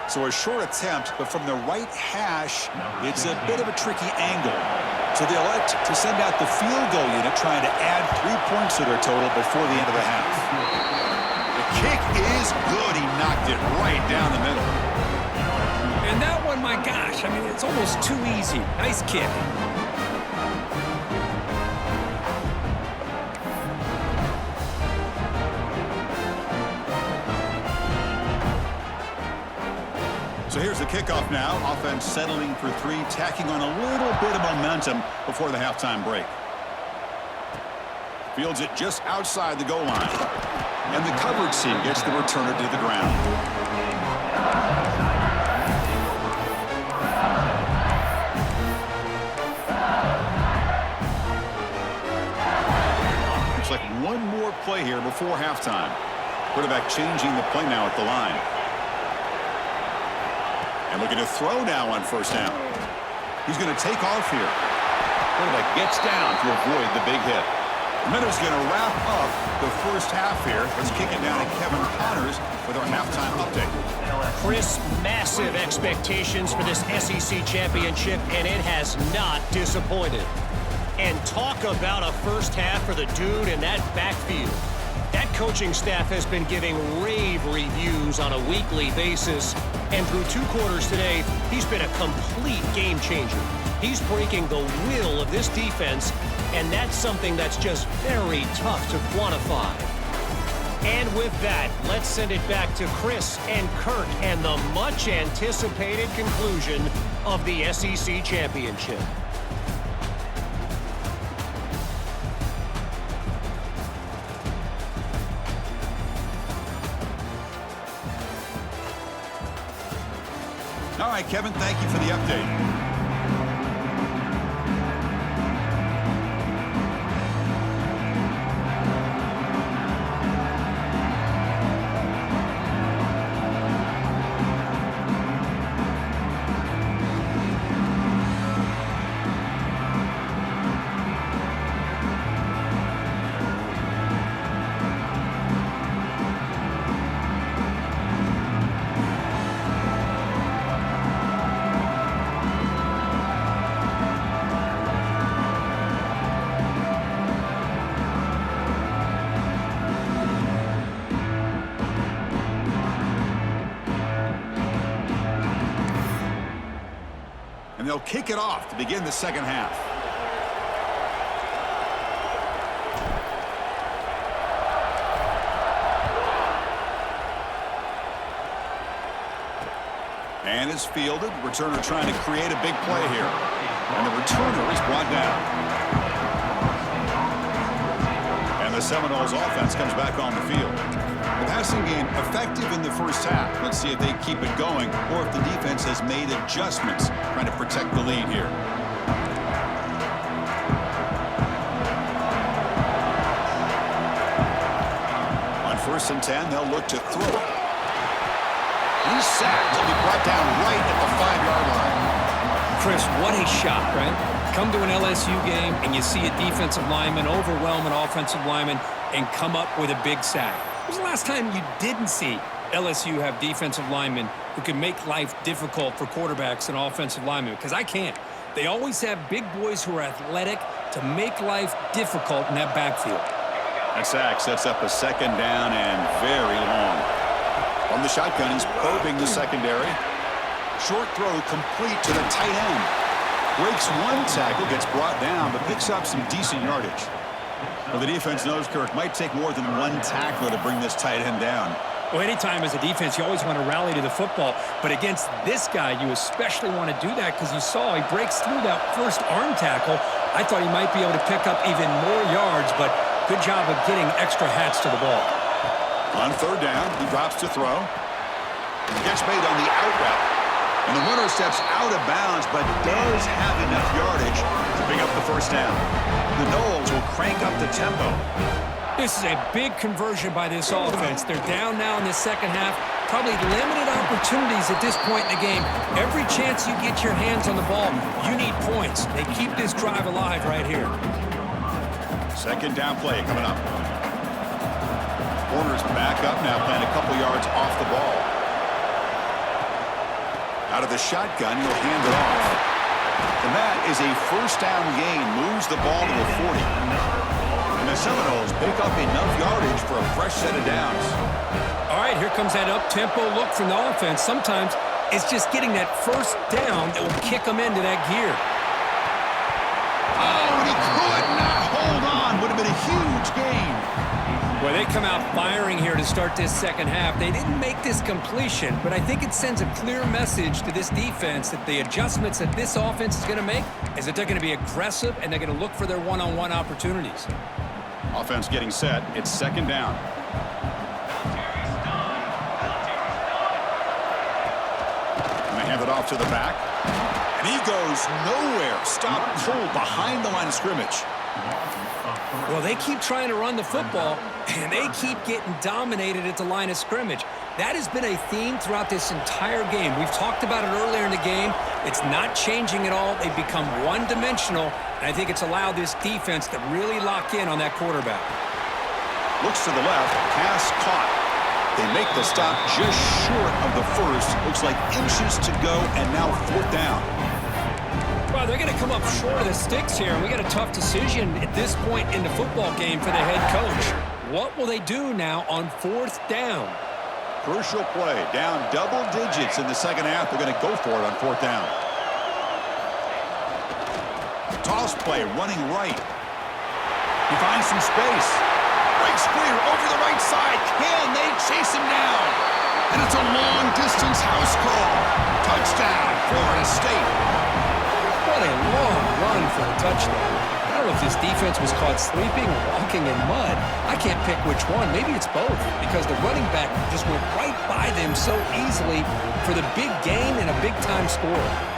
So a short attempt, but from the right hash, it's a bit of a tricky angle. So they elect to send out the field goal unit, trying to add 3 points to their total before the end of the half. The kick is good. He knocked it right down the middle. And that one, my gosh, I mean, it's almost too easy. Nice kick. So here's the kickoff now. Offense settling for 3, tacking on a little bit of momentum before the halftime break. Fields it just outside the goal line. And the coverage team gets the returner to the ground. Looks like one more play here before halftime. Quarterback changing the play now at the line. And looking to throw now on first down. He's going to take off here. Quarterback gets down to avoid the big hit. The Meadows going to wrap up the first half here. Let's kick it down to Kevin Connors with our halftime update. Chris, massive expectations for this SEC championship, and it has not disappointed. And talk about a first half for the dude in that backfield. That coaching staff has been giving rave reviews on a weekly basis. And through 2 quarters today, he's been a complete game changer. He's breaking the will of this defense, and that's something that's just very tough to quantify. And with that, let's send it back to Chris and Kirk and the much-anticipated conclusion of the SEC Championship. All right, Kevin, thank you for the update. And they'll kick it off to begin the second half. And it's fielded. Returner trying to create a big play here. And the returner is brought down. And the Seminoles offense comes back on the field. The passing game effective in the first half. Let's see if they keep it going or if the defense has made adjustments trying to protect the lead here. On 1st and 10, they'll look to throw it. He's sacked. He'll be brought down right at the 5-yard line. Chris, what a shot, right? Come to an LSU game and you see a defensive lineman overwhelm an offensive lineman and come up with a big sack. When was the last time you didn't see LSU have defensive linemen who can make life difficult for quarterbacks and offensive linemen? Because I can't. They always have big boys who are athletic to make life difficult in that backfield. That sack sets up a second down and very long. On the shotgun, he's probing the secondary. Short throw complete to the tight end. Breaks one tackle, gets brought down, but picks up some decent yardage. Well, the defense knows, Kirk, might take more than one tackler to bring this tight end down. Well, anytime as a defense, you always want to rally to the football. But against this guy, you especially want to do that because you saw he breaks through that first arm tackle. I thought he might be able to pick up even more yards, but good job of getting extra hats to the ball. On 3rd down, he drops to throw. Gets made on the out route. And the runner steps out of bounds, but does have enough yardage to pick up the first down. The Noles will crank up the tempo. This is a big conversion by this offense. They're down now in the second half. Probably limited opportunities at this point in the game. Every chance you get your hands on the ball, you need points. They keep this drive alive right here. Second down play coming up. Corner's back up now, playing a couple yards off the ball. Out of the shotgun, he'll hand it off. And that is a first down gain. Moves the ball to the 40. And the Seminoles pick up enough yardage for a fresh set of downs. All right, here comes that up-tempo look from the offense. Sometimes it's just getting that first down that will kick them into that gear. Oh, and he could not hold on. Would have been a huge gain. Well, they come out firing here to start this second half. They didn't make this completion, but I think it sends a clear message to this defense that the adjustments that this offense is going to make is that they're going to be aggressive and they're going to look for their one-on-one opportunities. Offense getting set. It's second down. And they hand it off to the back. And he goes nowhere. Stop cold behind the line of scrimmage. Well, they keep trying to run the football, and they keep getting dominated at the line of scrimmage. That has been a theme throughout this entire game. We've talked about it earlier in the game. It's not changing at all. They've become one-dimensional, and I think it's allowed this defense to really lock in on that quarterback. Looks to the left. Pass caught. They make the stop just short of the first. Looks like inches to go, and now 4th down. Well, they're going to come up short of the sticks here, and we got a tough decision at this point in the football game for the head coach. What will they do now on 4th down? Crucial play. Down double digits in the second half. They're going to go for it on 4th down. Toss play running right. He finds some space. Square over the right side. Can they chase him down? And it's a long-distance house call. Touchdown, Florida State. What a long run for the touchdown. I don't know if this defense was caught sleeping or walking in mud. I can't pick which one. Maybe it's both, because the running back just went right by them so easily for the big gain and a big-time score.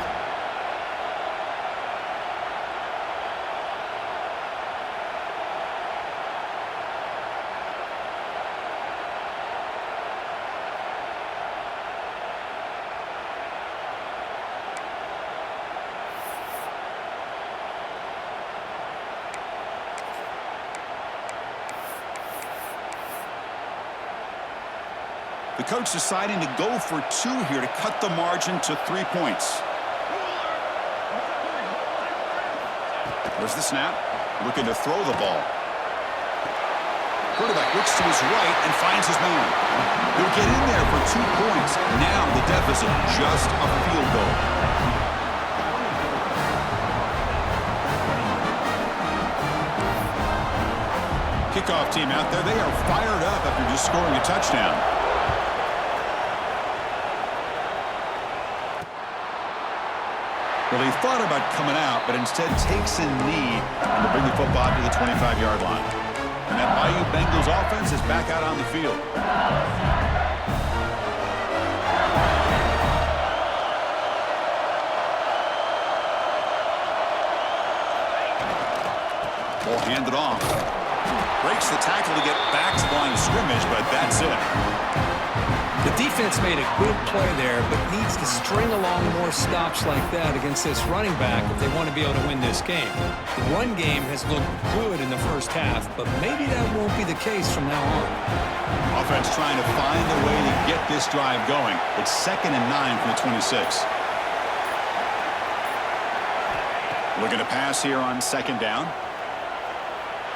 The coach deciding to go for 2 here to cut the margin to 3 points. There's the snap. Looking to throw the ball. Quarterback looks to his right and finds his man. He'll get in there for 2 points. Now the deficit, just a field goal. Kickoff team out there. They are fired up after just scoring a touchdown. Well, he thought about coming out, but instead takes a knee to bring the football to the 25-yard line. And that Bayou Bengals offense is back out on the field. Ball handed off. Breaks the tackle to get back to the line of scrimmage, but that's it. The defense made a good play there, but needs to string along more stops like that against this running back if they want to be able to win this game. The run game has looked good in the first half, but maybe that won't be the case from now on. Offense trying to find a way to get this drive going. It's 2nd and 9 from the 26. Looking to pass here on 2nd down.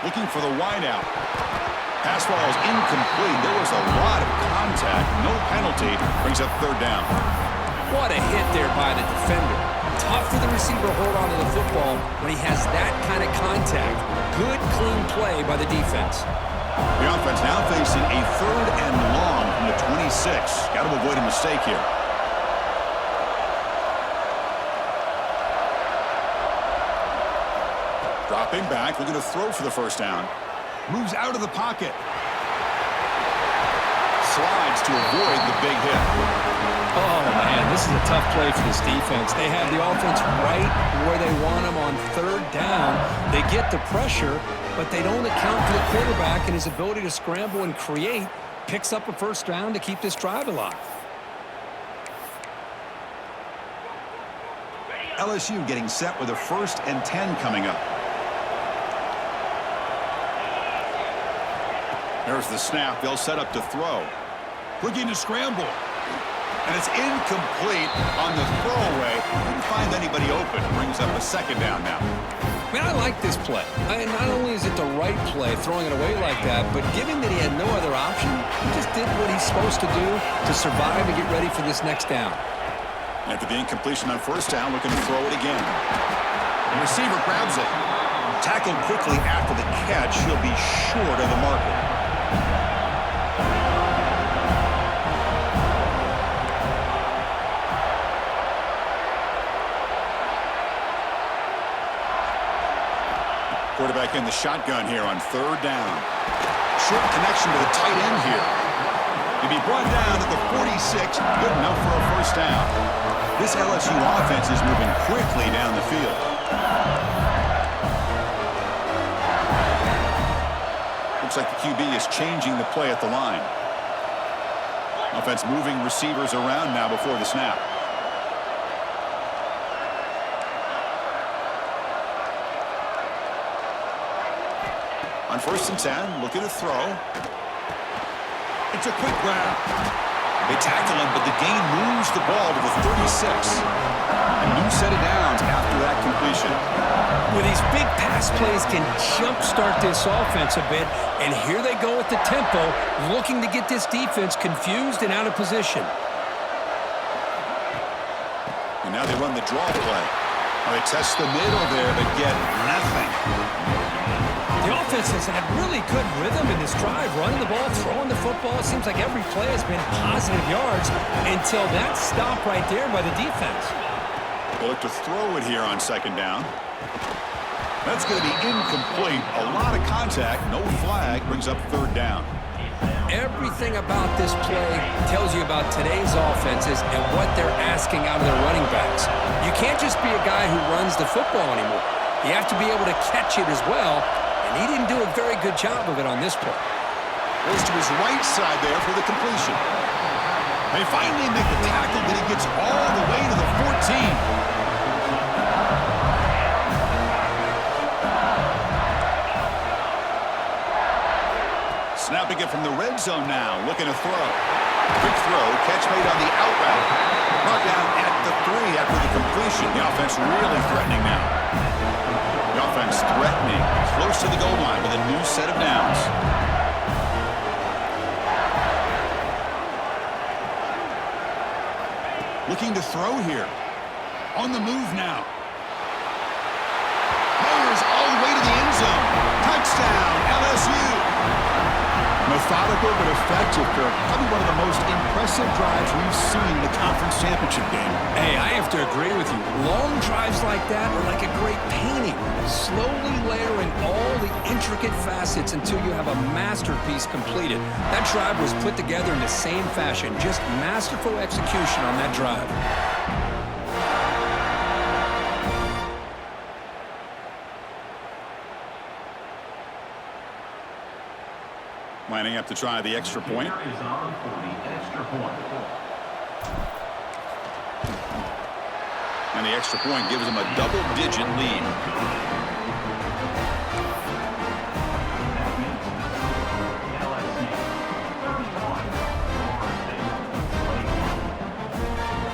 Looking for the wideout. Pass ball is incomplete. There was a lot of contact. No penalty. Brings up 3rd down. What a hit there by the defender. Tough for the receiver to hold on to the football when he has that kind of contact. Good, clean play by the defense. The offense now facing a 3rd and long from the 26. Got to avoid a mistake here. Dropping back, looking to throw for the 1st down. Moves out of the pocket. Slides to avoid the big hit. Oh, man, this is a tough play for this defense. They have the offense right where they want them on 3rd down. They get the pressure, but they don't account for the quarterback and his ability to scramble and create. Picks up a 1st down to keep this drive alive. LSU getting set with a 1st and 10 coming up. There's the snap. They'll set up to throw. Looking to scramble. And it's incomplete on the throwaway. Didn't find anybody open. Brings up a 2nd down now. Man, I like this play. Not only is it the right play, throwing it away like that, but given that he had no other option, he just did what he's supposed to do to survive and get ready for this next down. After the incompletion on 1st down, looking to throw it again. The receiver grabs it. Tackled quickly after the catch. He'll be short of the marker. Quarterback in the shotgun here on 3rd down. Short connection to the tight end here. He'll be brought down at the 46. Good enough for a 1st down. This LSU offense is moving quickly down the field. Looks like the QB is changing the play at the line. Offense moving receivers around now before the snap. On 1st and 10, looking to throw. It's a quick grab. They tackle him, but the gain moves the ball to the 36. A new set of downs after that completion. Well, these big pass plays can jumpstart this offense a bit, and here they go at the tempo, looking to get this defense confused and out of position. And now they run the draw play. Well, they test the middle there, but get nothing. The offense offense has had really good rhythm in this drive, running the ball, throwing the football. It seems like every play has been positive yards until that stop right there by the defense. They look to throw it here on second down. That's going to be incomplete. A lot of contact. No flag. Brings up third down. Everything about this play tells you about today's offenses and what they're asking out of their running backs. You can't just be a guy who runs the football anymore. You have to be able to catch it as well, and he didn't do a very good job of it on this play. Goes to his right side there for the completion. They finally make the tackle, but he gets all the way to the 14. Snapping it from the red zone now, looking to throw. Quick throw, catch made on the out route. Brought down at the 3 after the completion. The offense really threatening now. The offense threatening, close to the goal line with a new set of downs. Looking to throw here. On the move now. Fires all the way to the end zone. Touchdown, LSU. Methodical but effective, Kirk. Probably one of the most impressive drives we've seen in the conference championship game. Hey, I have to agree with you. Long drives like that are like a great painting. Slowly layering all the intricate facets until you have a masterpiece completed. That drive was put together in the same fashion. Just masterful execution on that drive. Lining up to try the extra point. And the extra point gives them a double-digit lead.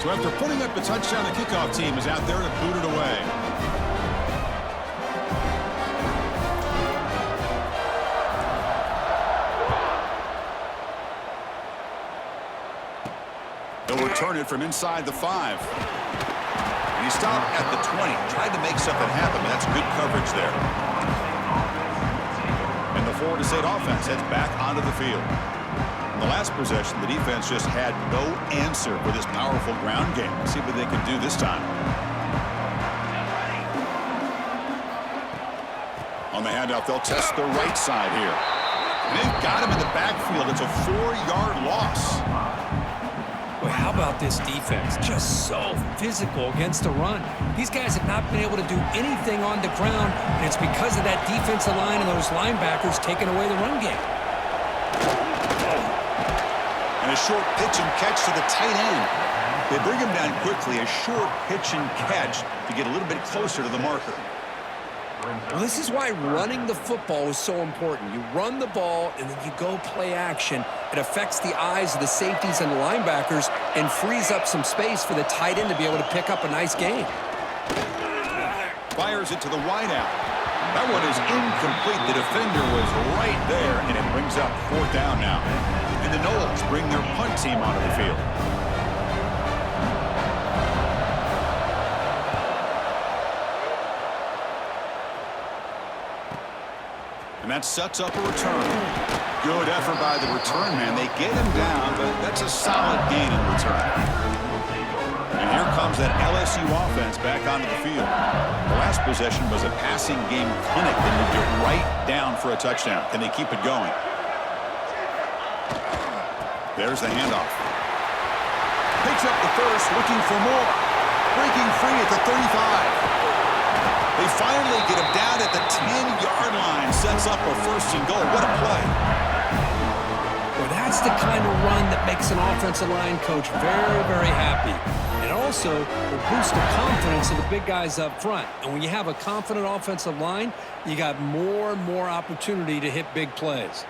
So after putting up a touchdown, the kickoff team is out there to boot it away. They'll return it from inside the 5. And he stopped at the 20. Tried to make something happen, but that's good coverage there. And the Florida State offense heads back onto the field. In the last possession, the defense just had no answer for this powerful ground game. Let's see what they can do this time. On the handoff, they'll test the right side here. And they've got him in the backfield. It's a 4-yard loss. Well, how about this defense? Just so physical against the run. These guys have not been able to do anything on the ground, and it's because of that defensive line and those linebackers taking away the run game. And a short pitch and catch to the tight end. They bring him down quickly. A short pitch and catch to get a little bit closer to the marker. Well, this is why running the football is so important. You run the ball, and then you go play action. It affects the eyes of the safeties and the linebackers and frees up some space for the tight end to be able to pick up a nice gain. Fires it to the wideout. That one is incomplete. The defender was right there, and it brings up 4th down now. And the Noles bring their punt team onto the field. And that sets up a return. Good effort by the return man. They get him down, but that's a solid gain in return. And here comes that LSU offense back onto the field. The last possession was a passing game clinic. They moved it right down for a touchdown. Can they keep it going? There's the handoff. Picks up the first, looking for more. Breaking free at the 35. They finally get him down at the 10-yard line. Sets up a 1st and goal. What a play. Well, that's the kind of run that makes an offensive line coach very, very happy. And also will boost the confidence of the big guys up front. And when you have a confident offensive line, you got more and more opportunity to hit big plays.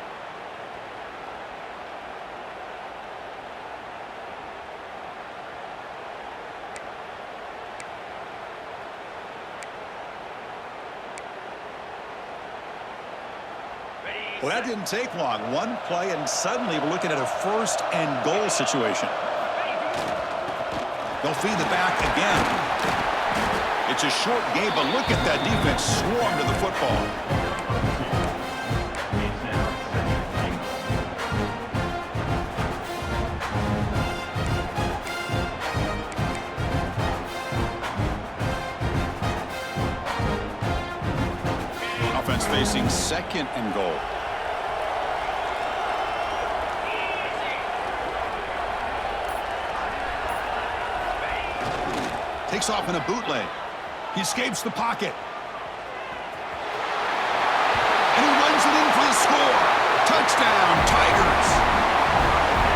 Well, that didn't take long. One play, and suddenly we're looking at a 1st and goal situation. They'll feed the back again. It's a short game, but look at that defense swarm to the football. facing second and goal. Takes off in a bootleg. He escapes the pocket. And he runs it in for the score. Touchdown, Tigers.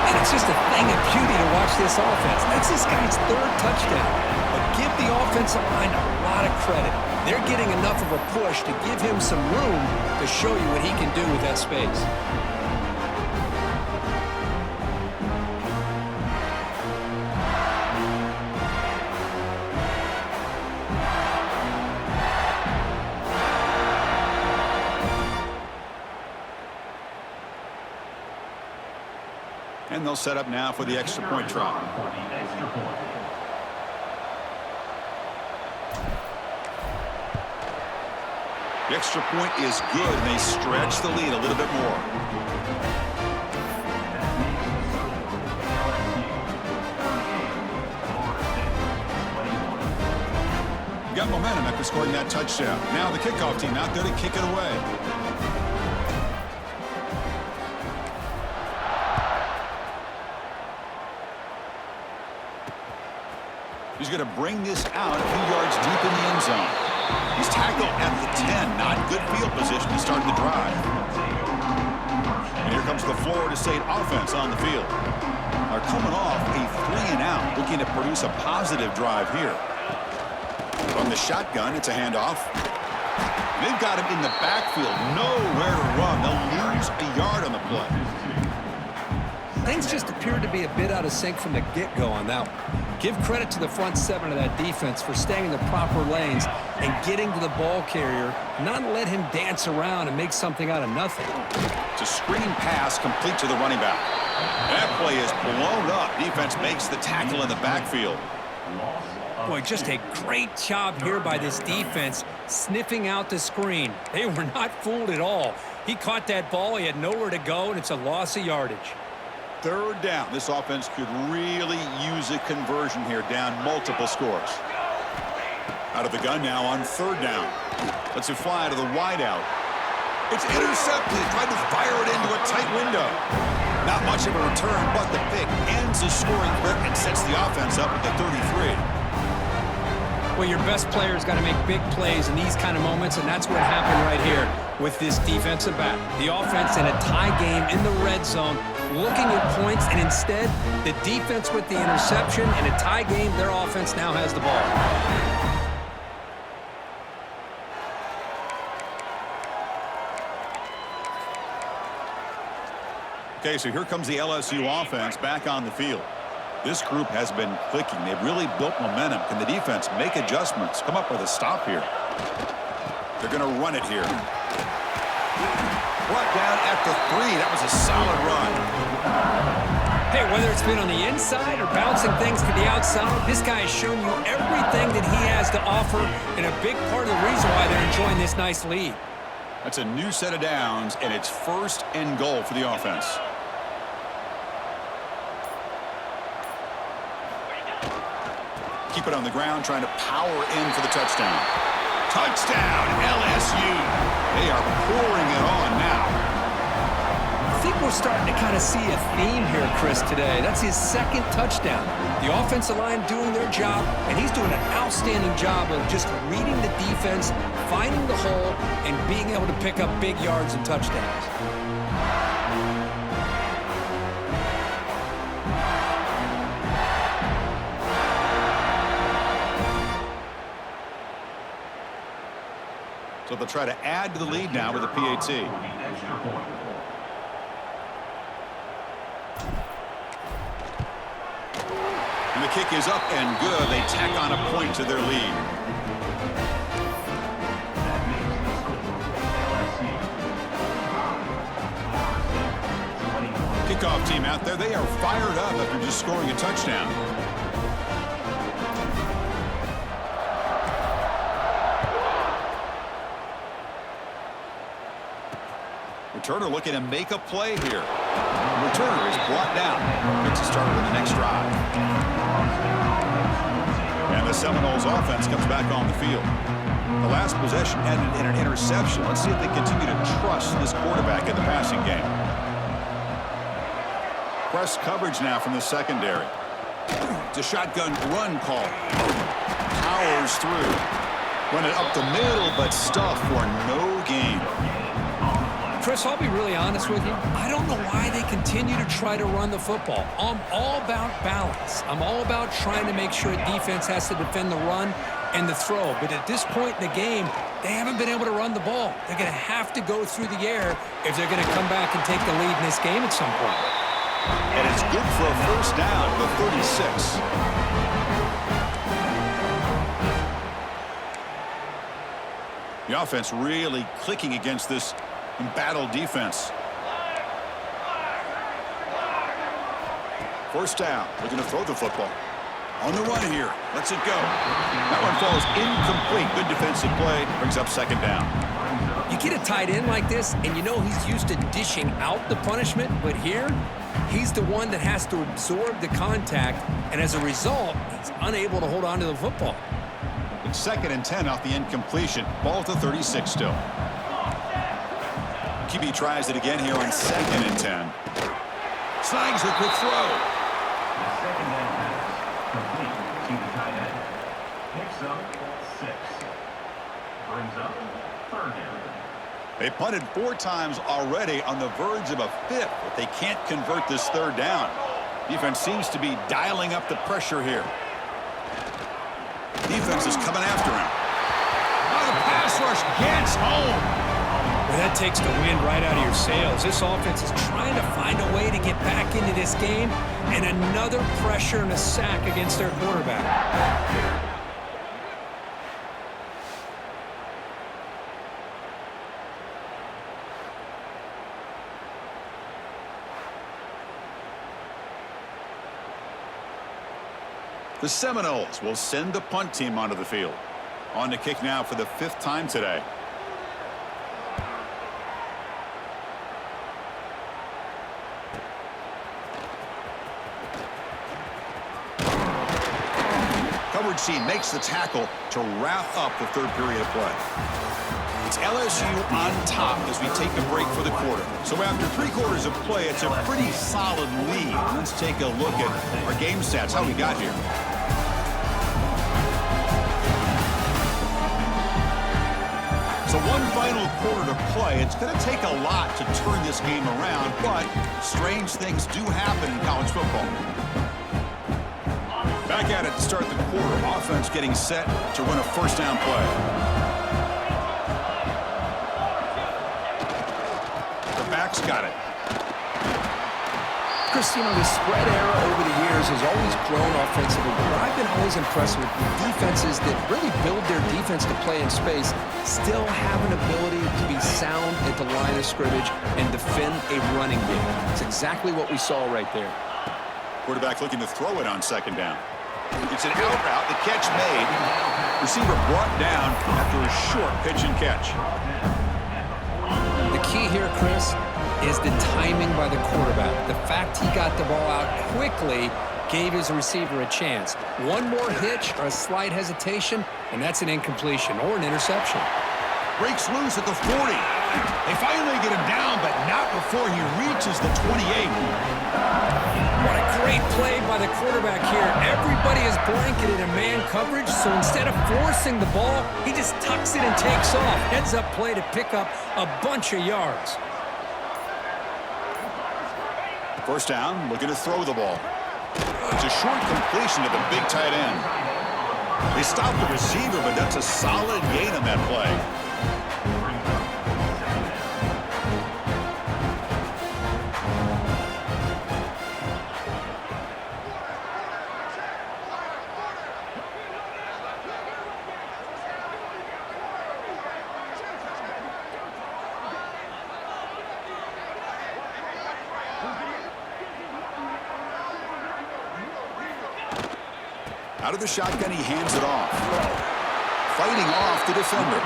And it's just a thing of beauty to watch this offense. That's this guy's third touchdown. But give the offensive line a lot of credit. They're getting enough of a push to give him some room to show you what he can do with that space. And they'll set up now for the extra point try. The extra point is good, and they stretch the lead a little bit more. Got momentum after scoring that touchdown. Now the kickoff team out there to kick it away. He's going to bring this out a few yards deep in the end zone. He's tackled at the 10. Not good field position to start the drive. And here comes the Florida State offense on the field. They're coming off a 3-and-out, looking to produce a positive drive here. From the shotgun, it's a handoff. They've got him in the backfield. Nowhere to run. They'll lose a yard on the play. Things just appeared to be a bit out of sync from the get-go on that one. Give credit to the front seven of that defense for staying in the proper lanes and getting to the ball carrier, not let him dance around and make something out of nothing. It's a screen pass complete to the running back. That play is blown up. Defense makes the tackle in the backfield. Boy, just a great job here by this defense, sniffing out the screen. They were not fooled at all. He caught that ball, he had nowhere to go, and it's a loss of yardage. Third down. This offense could really use a conversion here, down multiple scores. Out of the gun now on third down. Lets it fly to the wideout. It's intercepted. Tried to fire it into a tight window. Not much of a return, but the pick ends the scoring threat and sets the offense up at the 33. Well, your best player's got to make big plays in these kind of moments, and that's what happened right here with this defensive back. The offense in a tie game in the red zone, looking at points, and instead, the defense with the interception. In a tie game, their offense now has the ball. Okay, so here comes the LSU offense back on the field. This group has been clicking. They've really built momentum. Can the defense make adjustments? Come up with a stop here. They're going to run it here. Brought down at the 3. That was a solid run. Hey, whether it's been on the inside or bouncing things to the outside, this guy has shown you everything that he has to offer, and a big part of the reason why they're enjoying this nice lead. That's a new set of downs, and it's first and goal for the offense. Keep it on the ground, trying to power in for the touchdown. Touchdown, LSU. They are pouring it on now. I think we're starting to kind of see a theme here, Chris, today. That's his second touchdown. The offensive line doing their job, and he's doing an outstanding job of just reading the defense, finding the hole, and being able to pick up big yards and touchdowns. So they'll try to add to the lead now with a PAT. And the kick is up and good. They tack on a point to their lead. Kickoff team out there. They are fired up after just scoring a touchdown. Returner looking to make a play here. Returner is brought down. Makes a start on the next drive. And the Seminoles offense comes back on the field. The last possession ended in an interception. Let's see if they continue to trust this quarterback in the passing game. Press coverage now from the secondary. It's a shotgun run call. Powers through. Run it up the middle, but stuffed for no gain. Chris, I'll be really honest with you. I don't know why they continue to try to run the football. I'm all about balance. I'm all about trying to make sure defense has to defend the run and the throw. But at this point in the game, they haven't been able to run the ball. They're going to have to go through the air if they're going to come back and take the lead in this game at some point. And it's good for a first down at the 36. The offense really clicking against this embattled defense. First down. Looking to throw the football. On the run here. Lets it go. That one falls incomplete. Good defensive play. Brings up second down. You get a tight end like this, and you know he's used to dishing out the punishment, but here, he's the one that has to absorb the contact, and as a result, he's unable to hold on to the football. It's 2nd and 10 off the incompletion. Ball at the 36 still. QB tries it again here on 2nd and 10. Slangs a quick throw. Second down pass complete to the tight end. Picks up 6. Brings up 3rd down. They punted 4 times already, on the verge of a 5th, but they can't convert this 3rd down. Defense seems to be dialing up the pressure here. Defense is coming after him. Oh, the pass rush gets home. Well, that takes the wind right out of your sails. This offense is trying to find a way to get back into this game, and another pressure and a sack against their quarterback. The Seminoles will send the punt team onto the field. On to kick now for the 5th time today. Coverage C makes the tackle to wrap up the 3rd period of play. It's LSU on top as we take a break for the quarter. So after 3 quarters of play, it's a pretty solid lead. Let's take a look at our game stats, how we got here. So one final quarter to play. It's going to take a lot to turn this game around, but strange things do happen in college football. Back at it to start the quarter. Offense getting set to run a first down play. The back's got it. Chris, you know, the spread era over the years has always grown offensively, but I've been always impressed with defenses that really build their defense to play in space, still have an ability to be sound at the line of scrimmage and defend a running game. It's exactly what we saw right there. Quarterback looking to throw it on 2nd down. It's an out route. The catch made. Receiver brought down after a short pitch and catch. The key here, Chris, is the timing by the quarterback. The fact he got the ball out quickly gave his receiver a chance. One more hitch or a slight hesitation, and that's an incompletion or an interception. Breaks loose at the 40. They finally get him down, but not before he reaches the 28. What a great play by the quarterback here. Everybody is blanketed in man coverage, so instead of forcing the ball, he just tucks it and takes off. Heads up play to pick up a bunch of yards. First down, looking to throw the ball. It's a short completion to the big tight end. They stop the receiver, but that's a solid gain on that play. Out of the shotgun, he hands it off. Fighting off the defender.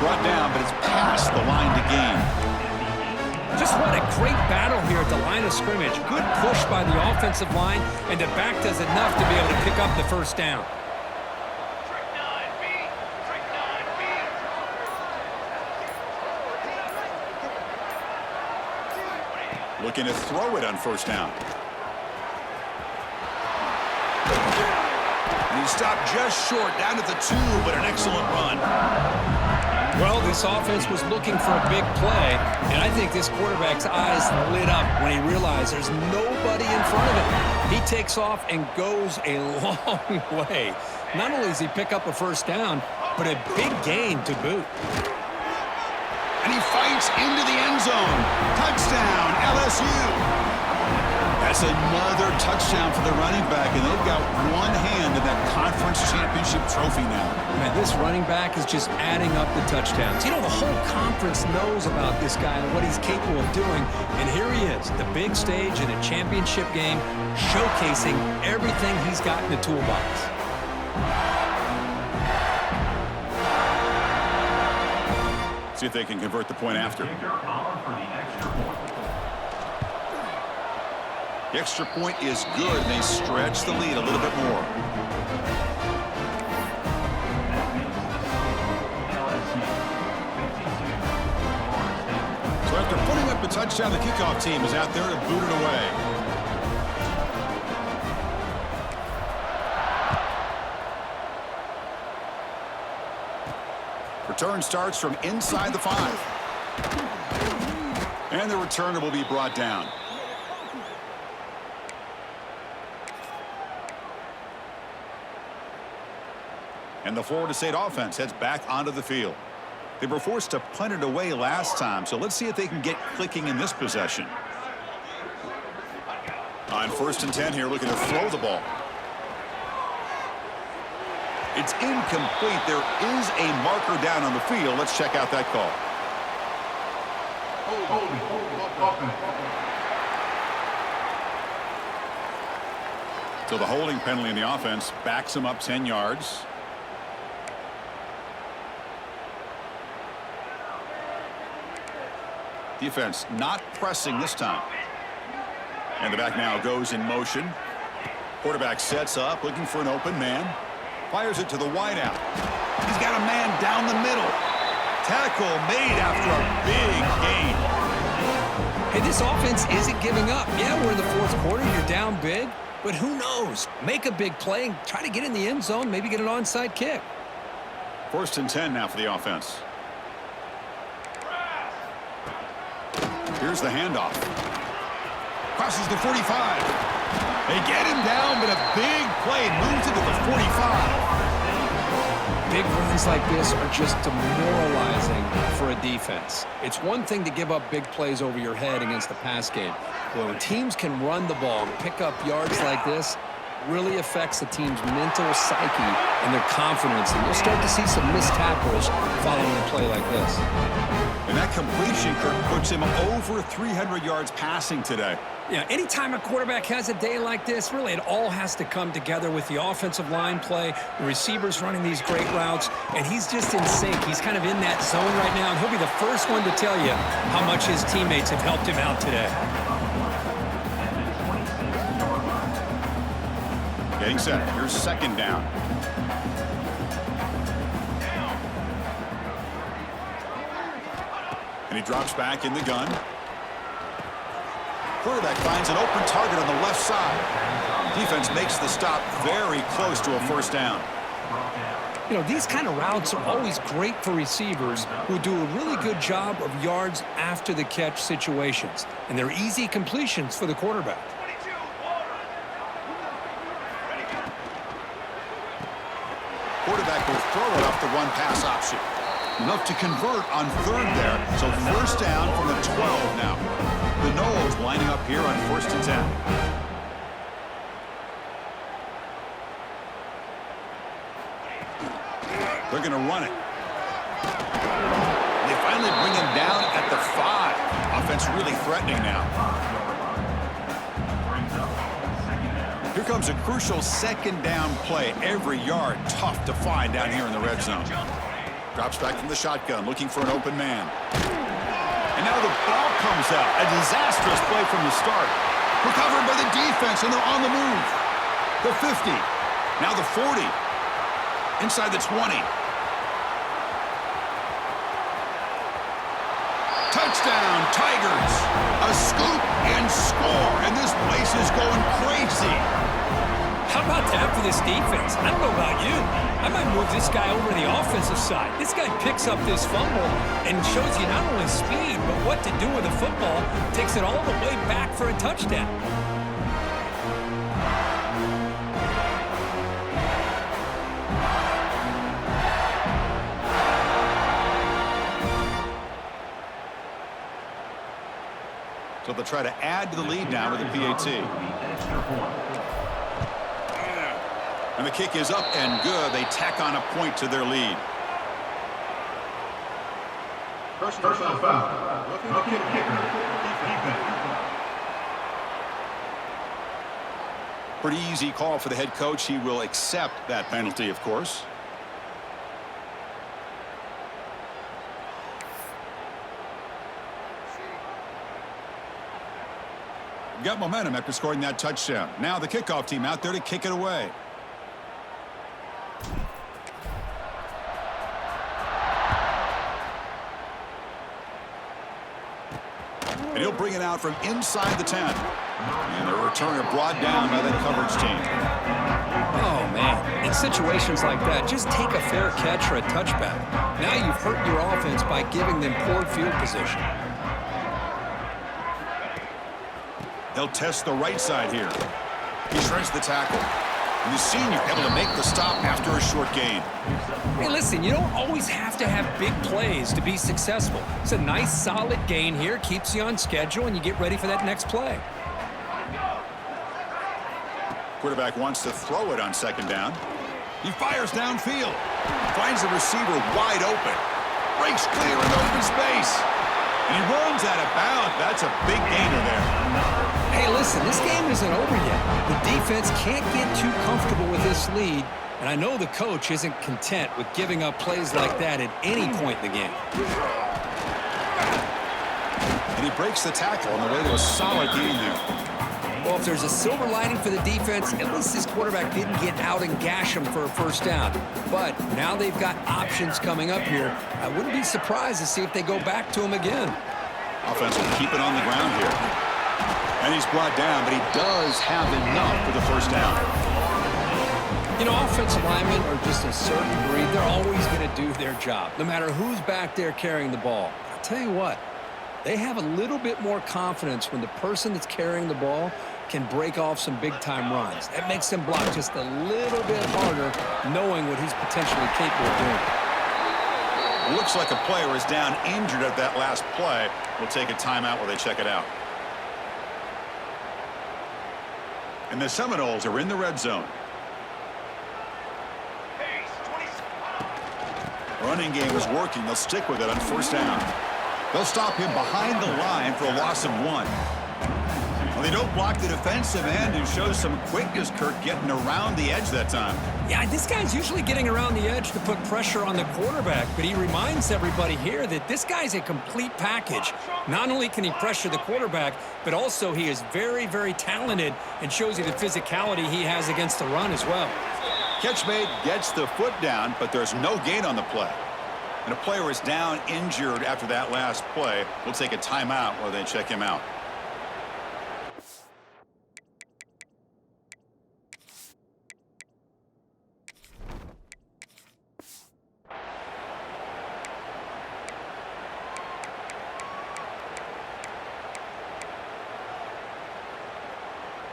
Brought down, but it's past the line to gain. Just what a great battle here at the line of scrimmage. Good push by the offensive line, and the back does enough to be able to pick up the first down. Looking to throw it on first down. And he stopped just short, down to the 2, but an excellent run. Well, this offense was looking for a big play, and I think this quarterback's eyes lit up when he realized there's nobody in front of him. He takes off and goes a long way. Not only does he pick up a first down, but a big gain to boot. And he fights into the end zone. Touchdown, LSU. That's another touchdown for the running back, and they've got one hand in that conference championship trophy now. Man, this running back is just adding up the touchdowns. You know, the whole conference knows about this guy and what he's capable of doing, and here he is, the big stage in a championship game, showcasing everything he's got in the toolbox. See if they can convert the point after. The extra point is good, and they stretch the lead a little bit more. So after putting up a touchdown, the kickoff team is out there to boot it away. Return starts from inside the 5. And the returner will be brought down. And the Florida State offense heads back onto the field. They were forced to punt it away last time, so let's see if they can get clicking in this possession. On 1st and 10 here, looking to throw the ball. It's incomplete. There is a marker down on the field. Let's check out that call. So the holding penalty in the offense backs him up 10 yards. Defense not pressing this time. And the back now goes in motion. Quarterback sets up, looking for an open man. Fires it to the wideout. He's got a man down the middle. Tackle made after a big gain. Hey, this offense isn't giving up. Yeah, we're in the 4th quarter. You're down big. But who knows? Make a big play and try to get in the end zone, maybe get an onside kick. 1st and 10 now for the offense. Here's the handoff. Crosses the 45. They get him down, but a big play moves it to the 45. Big runs like this are just demoralizing for a defense. It's one thing to give up big plays over your head against the pass game. But when teams can run the ball and pick up yards like this, really affects the team's mental psyche and their confidence. And you'll start to see some missed tackles following a play like this. And that completion, Kirk, puts him over 300 yards passing today. Yeah, anytime a quarterback has a day like this, really it all has to come together with the offensive line play, the receivers running these great routes, and he's just in sync. He's kind of in that zone right now, and he'll be the first one to tell you how much his teammates have helped him out today. Getting set. Here's 2nd down. And he drops back in the gun. Quarterback finds an open target on the left side. Defense makes the stop very close to a 1st down. You know, these kind of routes are always great for receivers who do a really good job of yards after the catch situations. And they're easy completions for the quarterback. Quarterback will throw it off the one pass option. Enough to convert on 3rd there. So 1st down from the 12 now. The Noles lining up here on 1st and 10. They're going to run it. They finally bring him down at the 5. Offense really threatening now. Here comes a crucial 2nd down play. Every yard tough to find down here in the red zone. Drops back from the shotgun, looking for an open man. And now the ball comes out. A disastrous play from the start. Recovered by the defense, and they're on the move. The 50. Now the 40. Inside the 20. Touchdown, Tigers. A scoop and score, and this place is going crazy. How about that for this defense? I don't know about you. I might move this guy over to the offensive side. This guy picks up this fumble and shows you not only speed, but what to do with the football. Takes it all the way back for a touchdown. So they'll try to add to the lead now with the PAT. And the kick is up and good. They tack on a point to their lead. Personal foul. Looking kicker. Pretty easy call for the head coach. He will accept that penalty, of course. Got momentum after scoring that touchdown. Now the kickoff team out there to kick it away. And he'll bring it out from inside the 10. And the returner brought down by that coverage team. Oh, man. In situations like that, just take a fair catch or a touchback. Now you've hurt your offense by giving them poor field position. They'll test the right side here. He shreds the tackle. And the senior able to make the stop after a short gain. Hey, listen, you don't always have to have big plays to be successful. It's a nice, solid gain here. Keeps you on schedule, and you get ready for that next play. Quarterback wants to throw it on second down. He fires downfield. Finds the receiver wide open. Breaks clear in open space. And he runs out of bounds. That's a big gainer there. Hey, listen, this game isn't over yet. The defense can't get too comfortable with this lead, and I know the coach isn't content with giving up plays like that at any point in the game. And he breaks the tackle on the way to a solid gain there. Well, if there's a silver lining for the defense, at least this quarterback didn't get out and gash him for a first down. But now they've got options coming up here. I wouldn't be surprised to see if they go back to him again. Offense will keep it on the ground here. And he's brought down, but he does have enough for the first down. You know, offensive linemen are just a certain breed. They're always going to do their job, no matter who's back there carrying the ball. I'll tell you what, they have a little bit more confidence when the person that's carrying the ball can break off some big-time runs. That makes them block just a little bit harder, knowing what he's potentially capable of doing. Looks like a player is down injured at that last play. We'll take a timeout while they check it out. And the Seminoles are in the red zone. Running game is working. They'll stick with it on first down. They'll stop him behind the line for a loss of 1. Well, they don't block the defensive end, who shows some quickness, Kirk, getting around the edge that time. Yeah, this guy's usually getting around the edge to put pressure on the quarterback, but he reminds everybody here that this guy's a complete package. Not only can he pressure the quarterback, but also he is very, very talented and shows you the physicality he has against the run as well. Catch made, gets the foot down, but there's no gain on the play. And a player is down injured after that last play. We'll take a timeout while they check him out.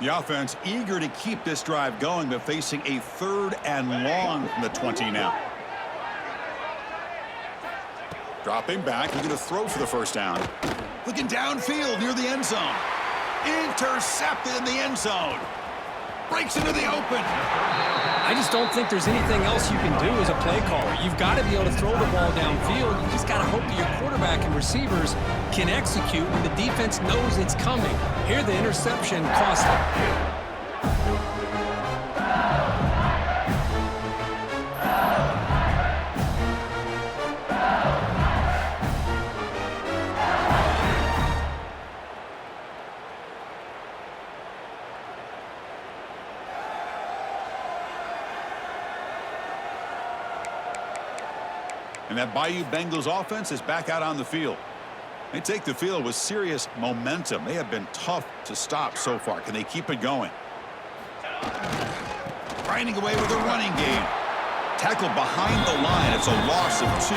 The offense eager to keep this drive going, but facing a 3rd and long from the 20 now. Dropping back, looking to throw for the first down. Looking downfield near the end zone. Intercepted in the end zone. Breaks into the open. I just don't think there's anything else you can do as a play caller. You've got to be able to throw the ball downfield. You just got to hope that your quarterback and receivers can execute when the defense knows it's coming. Here, the interception cost them. And that Bayou Bengals offense is back out on the field. They take the field with serious momentum. They have been tough to stop so far. Can they keep it going? Grinding away with a running game. Tackled behind the line. It's a loss of 2.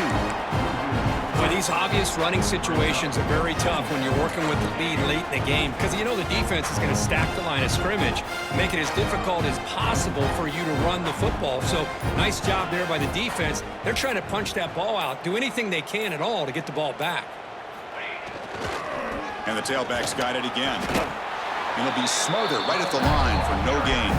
Well, these obvious running situations are very tough when you're working with the lead late in the game because you know the defense is going to stack the line of scrimmage, make it as difficult as possible for you to run the football. So nice job there by the defense. They're trying to punch that ball out, do anything they can at all to get the ball back. And the tailback's got it again. And he'll be smothered right at the line for no gain.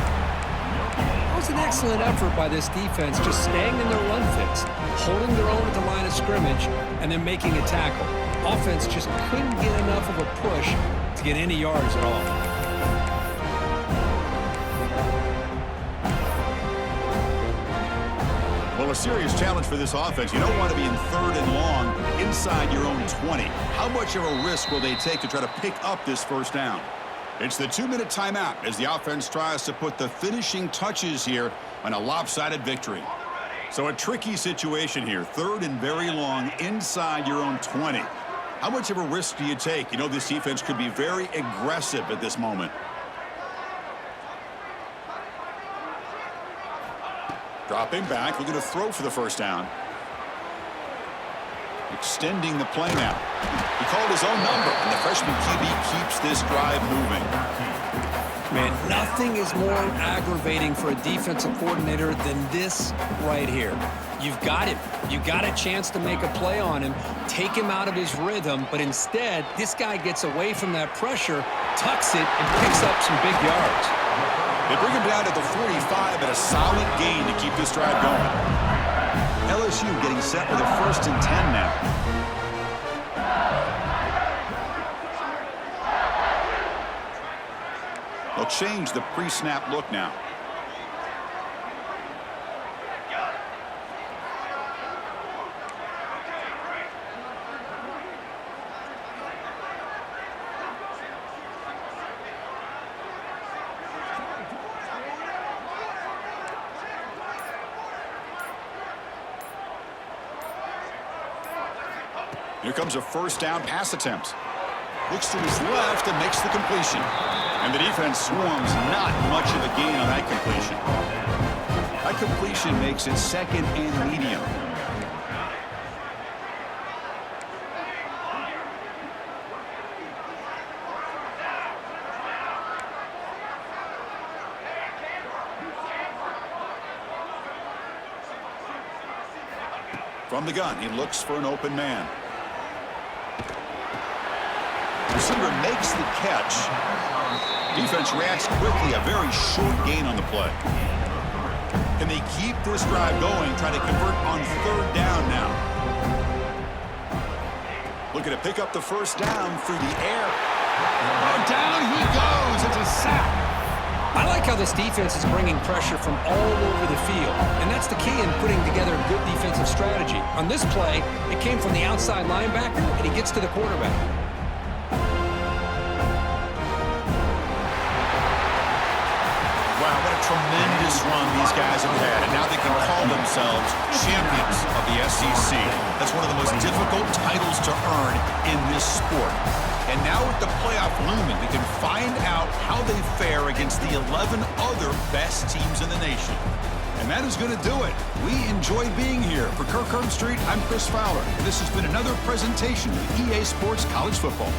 It was an excellent effort by this defense, just staying in their run fix, holding their own at the line of scrimmage, and then making a tackle. Offense just couldn't get enough of a push to get any yards at all. Well, a serious challenge for this offense. You don't want to be in 3rd and long inside your own 20. How much of a risk will they take to try to pick up this first down? It's the 2-minute timeout as the offense tries to put the finishing touches here on a lopsided victory. So a tricky situation here. 3rd and very long inside your own 20. How much of a risk do you take? You know this defense could be very aggressive at this moment. Dropping back, looking to throw for the first down. Extending the play now. He called his own number, and the freshman QB keeps this drive moving. Man, nothing is more aggravating for a defensive coordinator than this right here. You've got him. You got a chance to make a play on him, take him out of his rhythm, but instead, this guy gets away from that pressure, tucks it, and picks up some big yards. They bring him down to the 45 at a solid gain to keep this drive going. LSU getting set with a 1st and 10 now. They'll change the pre-snap look now. Here comes a first down pass attempt. Looks to his left and makes the completion. And the defense swarms, not much of a gain on that completion. That completion makes it 2nd and medium. From the gun, he looks for an open man. Receiver makes the catch. Defense reacts quickly. A very short gain on the play. Can they keep this drive going? Trying to convert on 3rd down now. Looking to pick up the first down through the air. Oh, down he goes. It's a sack. I like how this defense is bringing pressure from all over the field, and that's the key in putting together a good defensive strategy. On this play, it came from the outside linebacker, and he gets to the quarterback. Wow, what a tremendous run these guys have had, and now they can call themselves champions of the SEC. That's one of the most difficult titles to earn in this sport. And now with the playoff looming, we can find out how they fare against the 11 other best teams in the nation. And that is going to do it. We enjoyed being here. For Kirk Street, I'm Chris Fowler. And this has been another presentation of EA Sports College Football.